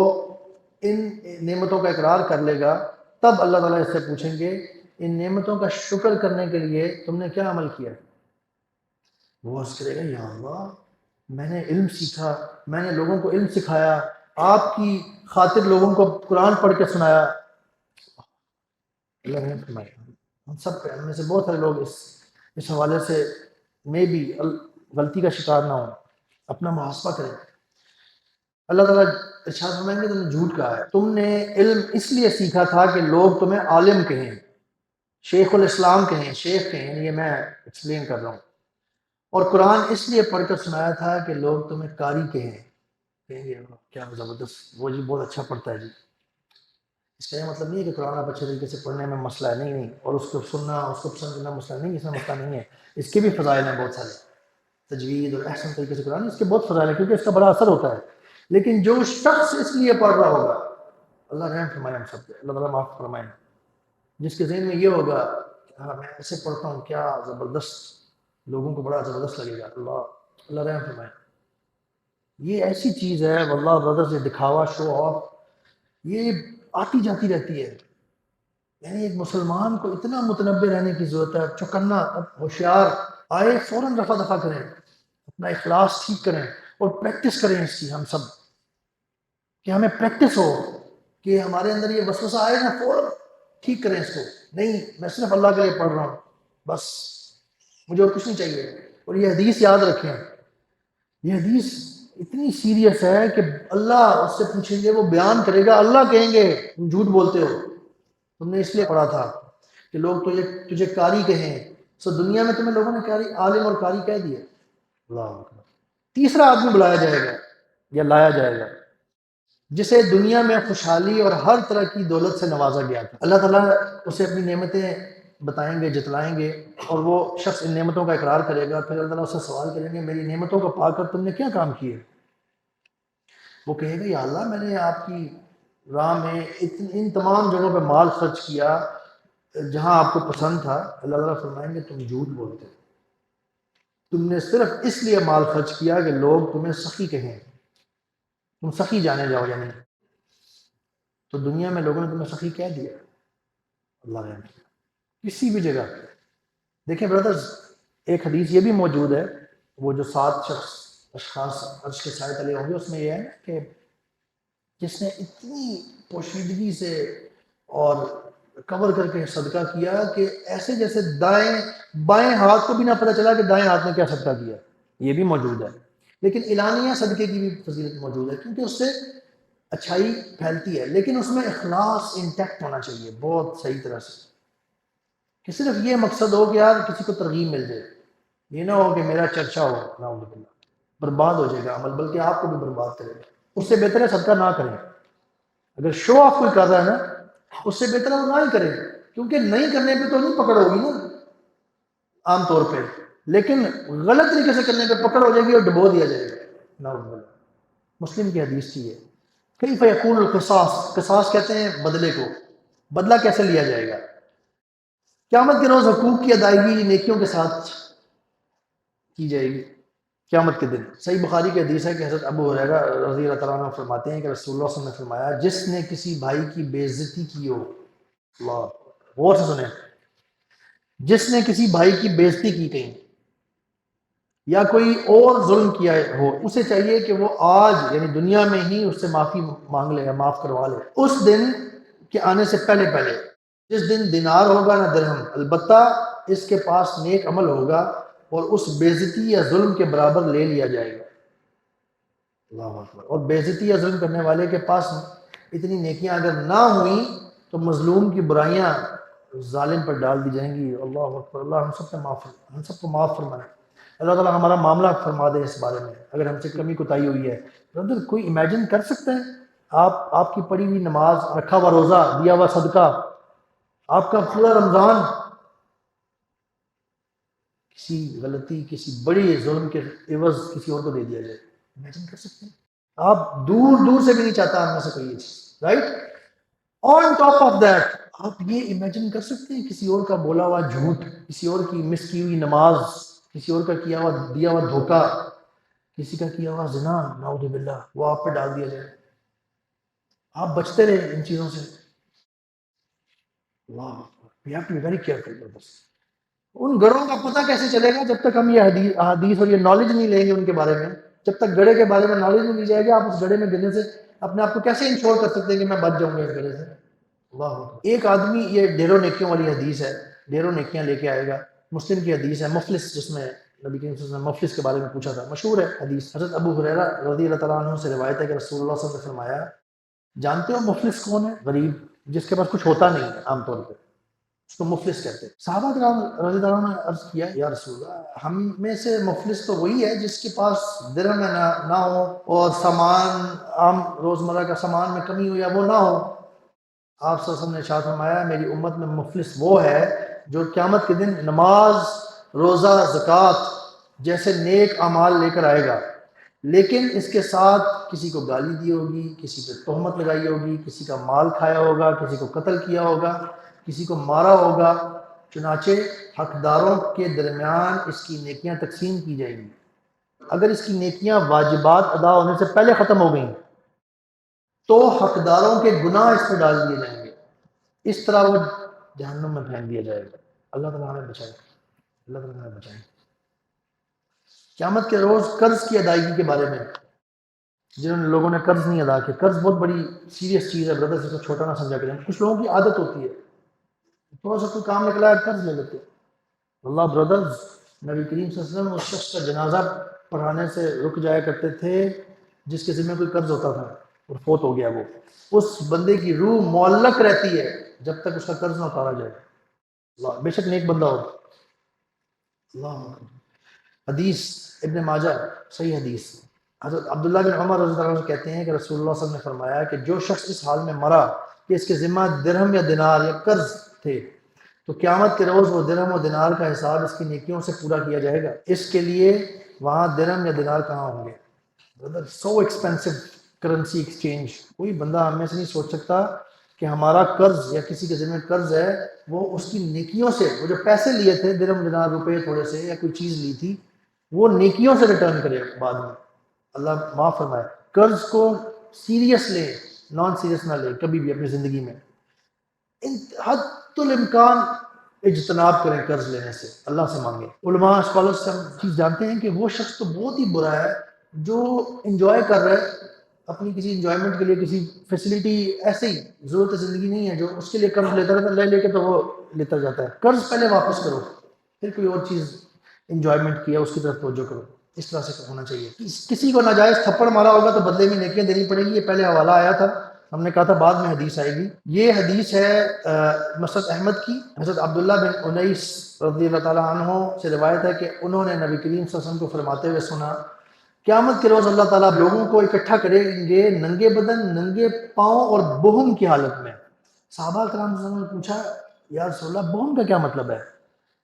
A: ان نعمتوں کا اقرار کر لے گا، تب اللہ تعالیٰ اس سے پوچھیں گے ان نعمتوں کا شکر کرنے کے لیے تم نے کیا عمل کیا؟ وہ عرض کرے گا یا اللہ میں نے علم سیکھا، میں نے لوگوں کو علم سکھایا، آپ کی خاطر لوگوں کو قرآن پڑھ کے سنایا۔ اللہ رحم فرمائے ہم سب پہ، ہم میں سے بہت سارے لوگ اس حوالے سے میں بھی غلطی کا شکار نہ ہوں، اپنا محاسبہ کریں۔ اللہ تعالیٰ ارشاد فرمائیں گے تم نے جھوٹ کہا ہے، تم نے علم اس لیے سیکھا تھا کہ لوگ تمہیں عالم کہیں، شیخ الاسلام کہیں، شیخ کہیں، یہ میں ایکسپلین کر رہا ہوں، اور قرآن اس لیے پڑھ کر سنایا تھا کہ لوگ تمہیں قاری کہیں گے کیا زبردست، وہ جی بہت اچھا پڑھتا ہے جی۔ اس کا یہ مطلب نہیں ہے کہ قرآن آپ اچھے طریقے سے پڑھنے میں مسئلہ ہے، نہیں، اور اس کو سننا، اس کو پسند کرنا مسئلہ نہیں، اس میں مسئلہ نہیں ہے، اس کے بھی فضائل ہیں بہت سارے، تجوید اور احسن طریقے سے قرآن، اس کے بہت فضائل ہیں کیونکہ اس کا بڑا اثر ہوتا ہے۔ لیکن جو شخص اس لیے پڑھ رہا ہوگا، اللہ رحم فرمائے ہم سب پہ، اللہ تعالیٰ معاف فرمائے، جس کے ذہن میں یہ ہوگا کہ ہاں میں ایسے پڑھتا ہوں، کیا زبردست، لوگوں کو بڑا زبردست لگے گا، اللہ رحم فرمائے۔ یہ ایسی چیز ہے واللہ برادر، یہ دکھاوا، شو آف، یہ آتی جاتی رہتی ہے۔ یعنی ایک مسلمان کو اتنا متنبع رہنے کی ضرورت ہے، چوکنا، ہوشیار، آئے فوراً رفع دفع کریں، اپنا اخلاص ٹھیک کریں اور پریکٹس کریں اس کی، ہم سب، کہ ہمیں پریکٹس ہو کہ ہمارے اندر یہ وسوسہ آئے نا فوراً ٹھیک کریں اس کو، نہیں میں صرف اللہ کے لیے پڑھ رہا ہوں بس، مجھے اور کچھ نہیں چاہیے۔ اور یہ حدیث یاد رکھیں، یہ حدیث اتنی سیریس ہے کہ اللہ اس سے پوچھیں گے، وہ بیان کرے گا، اللہ کہیں گے تم جھوٹ بولتے ہو، تم نے اس لیے پڑھا تھا کہ لوگ تجھے قاری کہیں، سو دنیا میں تمہیں لوگوں نے قاری، عالم اور قاری کہہ دیا۔ اللہ اکبر۔ تیسرا آدمی بلایا جائے گا یا لایا جائے گا جسے دنیا میں خوشحالی اور ہر طرح کی دولت سے نوازا گیا تھا، اللہ تعالیٰ اسے اپنی نعمتیں بتائیں گے، جتلائیں گے، اور وہ شخص ان نعمتوں کا اقرار کرے گا، پھر اللہ تعالیٰ اس سے سوال کریں گے میری نعمتوں کو پا کر تم نے کیا کام کیے؟ وہ کہے گا یا اللہ میں نے آپ کی راہ میں ان تمام جگہوں پہ مال خرچ کیا جہاں آپ کو پسند تھا۔ اللہ تعالیٰ فرمائیں گے تم جھوٹ بولتے ہو، تم نے صرف اس لیے مال خرچ کیا کہ لوگ تمہیں سخی کہیں، تم سخی جانے جاؤ، یعنی تو دنیا میں لوگوں نے تمہیں سخی کہہ دیا۔ اللہ رحم، کسی بھی جگہ دیکھیں برادرز، ایک حدیث یہ بھی موجود ہے، وہ جو 7 اشخاص عرش کے سائے تلے ہوں گے، اس میں یہ ہے کہ جس نے اتنی پوشیدگی سے اور کور کر کے صدقہ کیا کہ ایسے جیسے بائیں ہاتھ کو بھی نہ پتہ چلا کہ دائیں ہاتھ نے کیا صدقہ کیا، یہ بھی موجود ہے۔ لیکن اعلانیہ صدقے کی بھی فضیلت موجود ہے، کیونکہ اس سے اچھائی پھیلتی ہے، لیکن اس میں اخلاص انٹیکٹ ہونا چاہیے بہت صحیح طرح سے، کہ صرف یہ مقصد ہو کہ یار کسی کو ترغیب مل جائے، یہ نہ ہو کہ میرا چرچا ہو، نعوذ باللہ، برباد ہو جائے گا عمل، بلکہ آپ کو بھی برباد کرے گا۔ اس سے بہتر ہے صدقہ نہ کریں۔ اگر شو آف کوئی کر رہا ہے نا، اس سے بہتر ہے وہ نہ ہی کرے، کیونکہ نہیں کرنے پہ تو نہیں پکڑ ہوگی نا عام طور پہ، لیکن غلط طریقے سے کرنے پہ پکڑ ہو جائے گی اور ڈبو دیا جائے گا، نعوذ باللہ۔ مسلم کی حدیث کی ہے، کیف یکون القصاص، قصاص کہتے ہیں بدلے کو، بدلہ کیسے لیا جائے گا؟ قیامت کے روز حقوق کی ادائیگی نیکیوں کے ساتھ کی جائے گی قیامت کے دن۔ صحیح بخاری کی حدیث ہے کہ حضرت ابو ہریرہ رضی اللہ تعالیٰ عنہ فرماتے ہیں کہ رسول اللہ صلی اللہ علیہ وسلم نے فرمایا، جس نے کسی بھائی کی بے عزتی کی ہو، اللہ غور سے سنیں، جس نے کسی بھائی کی بے عزتی کی کہیں یا کوئی اور ظلم کیا ہو، اسے چاہیے کہ وہ آج یعنی دنیا میں ہی اس سے معافی مانگ لے یا معاف کروا لے، اس دن کے آنے سے پہلے پہلے، جس دن دینار ہوگا نہ درہم، البتہ اس کے پاس نیک عمل ہوگا اور اس بے عزتی یا ظلم کے برابر لے لیا جائے گا۔ اللہ اکبر۔ اور بے عزتی یا ظلم کرنے والے کے پاس اتنی نیکیاں اگر نہ ہوئیں تو مظلوم کی برائیاں ظالم پر ڈال دی جائیں گی۔ اللہ اکبر۔ اللہ ہم سب کو معاف فرمائے۔ اللہ تعالیٰ ہمارا معاملہ فرما دے اس بارے میں، اگر ہم سے کمی کوتاہی ہوئی ہے۔ برادر، کوئی امیجن کر سکتا ہے آپ کی پڑھی ہوئی نماز، رکھا ہوا روزہ، دیا ہوا صدقہ، آپ کا پورا رمضان کسی غلطی، کسی بڑی ظلم کے عوض کسی اور کو دے دیا جائے؟ امیجن کر سکتے ہیں؟ آپ دور دور سے بھی نہیں چاہتا ہم میں سے کوئی یہ چیز، right? On top of that آپ یہ امیجن کر سکتے ہیں کسی اور کا بولا ہوا جھوٹ، کسی اور کی مس کی ہوئی نماز، کسی اور کا کیا ہوا دیا ہوا دھوکہ، کسی کا کیا ہوا زنا، نعوذ باللہ، وہ آپ پہ ڈال دیا جائے؟ آپ بچتے رہے ان چیزوں سے۔ اللہ we have to be very careful with this۔ ان گڑھوں کا پتہ کیسے چلے گا جب تک ہم یہ حدیث اور یہ نالج نہیں لیں گے ان کے بارے میں؟ جب تک گڑھے کے بارے میں نالج نہیں لی جائے گی، آپ اس گڑھے میں گرنے سے اپنے آپ کو کیسے انشور کر سکتے ہیں کہ میں بچ جاؤں گا اس گڑھے سے؟ اللہ۔ ایک آدمی، یہ ڈھیروں نیکیوں والی حدیث ہے، ڈھیروں نیکیاں لے کے آئے گا، مسلم کی حدیث ہے، مفلس، جس میں نبی کریم صلی اللہ علیہ وسلم نے مفلس کے بارے میں پوچھا تھا، مشہور ہے حدیث۔ حضرت ابو ہریرہ رضی اللہ تعالیٰ عنہ سے روایت ہے کہ رسول اللہ صلی اللہ علیہ وسلم نے فرمایا، جانتے ہو مفلس کون ہے؟ غریب، جس کے پاس کچھ ہوتا نہیں ہے عام طور پہ، اس کو مفلس کہتے ہیں۔ صحابہ کرام رضی اللہ عنہ نے عرض کیا، یا رسول اللہ، ہم میں سے مفلس تو وہی ہے جس کے پاس درہم نہ ہو اور سامان، عام روزمرہ کا سامان میں کمی ہو یا وہ نہ ہو۔ آپ صلی اللہ علیہ وسلم نے ارشاد فرمایا، میری امت میں مفلس وہ ہے جو قیامت کے دن نماز، روزہ، زکوٰۃ جیسے نیک اعمال لے کر آئے گا، لیکن اس کے ساتھ کسی کو گالی دی ہوگی، کسی پہ تہمت لگائی ہوگی، کسی کا مال کھایا ہوگا، کسی کو قتل کیا ہوگا، کسی کو مارا ہوگا، چنانچہ حقداروں کے درمیان اس کی نیکیاں تقسیم کی جائیں گی۔ اگر اس کی نیکیاں واجبات ادا ہونے سے پہلے ختم ہو گئیں تو حقداروں کے گناہ اس میں ڈال دیے جائیں گے، اس طرح وہ جہنم میں پھینک دیا جائے گا۔ اللہ تعالیٰ ہمیں بچائے، اللہ تعالیٰ ہمیں بچائے۔ قیامت کے روز قرض کی ادائیگی کے بارے میں، جن لوگوں نے قرض نہیں ادا کیا، قرض بہت بڑی سیریس چیز ہے برادر، اس کو چھوٹا نہ سمجھا کریں۔ کچھ لوگوں کی عادت ہوتی ہے، تھوڑا سا کوئی کام نکلا ہے قرض لے لیتے۔ اللہ برادرز، نبی کریم صلی اللہ علیہ وسلم اس شخص کا جنازہ پڑھانے سے رک جایا کرتے تھے جس کے ذمہ کوئی قرض ہوتا تھا اور فوت ہو گیا، وہ اس بندے کی روح معلق رہتی ہے جب تک اس کا قرض نہ اتارا جائے۔ اللہ، بے شک نیک بندہ ہو۔ اللہ۔ حدیث ابن ماجہ، صحیح حدیث، حضرت عبداللہ بن عمر رضی اللہ عنہ کہتے ہیں کہ رسول اللہ صلی اللہ علیہ وسلم نے فرمایا کہ جو شخص اس حال میں مرا کہ اس کے ذمہ درہم یا دینار یا قرض تھے، تو قیامت کے روز وہ درہم و دینار کا حساب اس کی نیکیوں سے پورا کیا جائے گا۔ اس کے لیے وہاں درہم یا دینار کہاں ہوں گے؟ برادر، سو ایکسپینسو کرنسی ایکسچینج۔ کوئی بندہ ہم میں سے نہیں سوچ سکتا کہ ہمارا قرض یا کسی کے ذمہ قرض ہے، وہ اس کی نیکیوں سے، وہ جو پیسے لیے تھے، درہم دینار روپے تھوڑے سے یا کوئی چیز لی تھی، وہ نیکیوں سے ریٹرن کرے بعد میں۔ اللہ معاف فرمائے۔ قرض کو سیریس لے، نان سیریس نہ لے کبھی بھی اپنی زندگی میں۔ حد الامکان اجتناب کریں قرض لینے سے، اللہ سے مانگیں۔ علماء اسکالرز سے ہم چیز جانتے ہیں کہ وہ شخص تو بہت ہی برا ہے جو انجوائے کر رہا ہے اپنی کسی انجوائمنٹ کے لیے، کسی فیسلٹی، ایسے ہی ضرورت زندگی نہیں ہے، جو اس کے لیے قرض لیتا رہتا ہے، لے کے تو وہ لیتا جاتا ہے۔ قرض پہلے واپس کرو، پھر کوئی اور چیز انجوائمنٹ کیا اس کی طرف توجہ کرو۔ اس طرح سے ہونا چاہیے. کسی کو ناجائز تھپڑ مارا ہوگا تو بدلے میں نیکیاں دینی پڑے گی. یہ پہلے حوالہ آیا تھا، ہم نے کہا تھا بعد میں حدیث آئے گی. یہ حدیث ہے مسند احمد کی. حضرت عبداللہ بن انیس رضی اللہ تعالیٰ عنہ سے روایت ہے کہ انہوں نے نبی کریم صلی اللہ علیہ وسلم کو فرماتے ہوئے سنا، قیامت کے روز اللہ تعالیٰ لوگوں کو اکٹھا کریں گے ننگے بدن، ننگے پاؤں اور بہم کی حالت میں. صحابہ کرام صلی اللہ علیہ وسلم نے پوچھا یا رسول اللہ بہم کا کیا مطلب ہے؟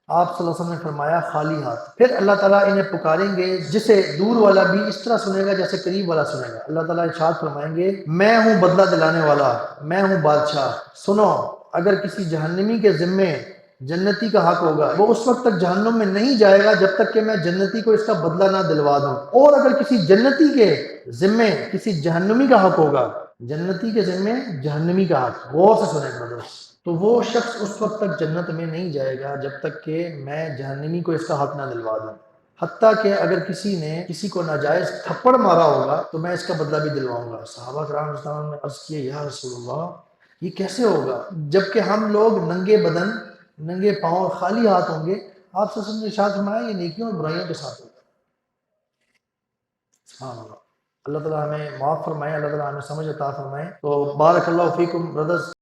A: آپ صلی اللہ علیہ وسلم نے فرمایا خالی ہاتھ. پھر اللہ تعالیٰ انہیں پکاریں گے جسے دور والا بھی اس طرح سنے گا جیسے قریب والا سنے گا. اللہ تعالیٰ ارشاد فرمائیں گے میں ہوں بدلہ دلانے والا، میں ہوں بادشاہ. سنو، اگر کسی جہنمی کے ذمے جنتی کا حق ہوگا وہ اس وقت تک جہنم میں نہیں جائے گا جب تک کہ میں جنتی کو اس کا بدلہ نہ دلوا دوں. اور اگر کسی جنتی کے ذمے کسی جہنمی کا حق ہوگا، جنتی کے ذمے جہنمی کا حق، غور سے سنیں برادرز، تو وہ شخص اس وقت تک جنت میں نہیں جائے گا جب تک کہ میں جہنمی کو اس کا حق نہ دلوا دوں. حتیٰ کہ اگر کسی نے کسی کو ناجائز تھپڑ مارا ہوگا تو میں اس کا بدلہ بھی دلواؤں گا. صحابہ کرام رضی اللہ عنہم نے عرض کیا یا رسول اللہ یہ کیسے ہوگا جبکہ ہم لوگ ننگے بدن، ننگے پاؤں، خالی ہاتھ ہوں گے؟ آپ صلی اللہ علیہ وسلم نے ارشاد فرمایا یہ نیکیوں اور برائیوں کے ساتھ ہوگا. سبحان اللہ. اللہ تعالیٰ ہمیں معاف فرمائے، اللہ تعالیٰ ہمیں سمجھ عطا فرمائے. تو بارک اللہ فیکم برادرز.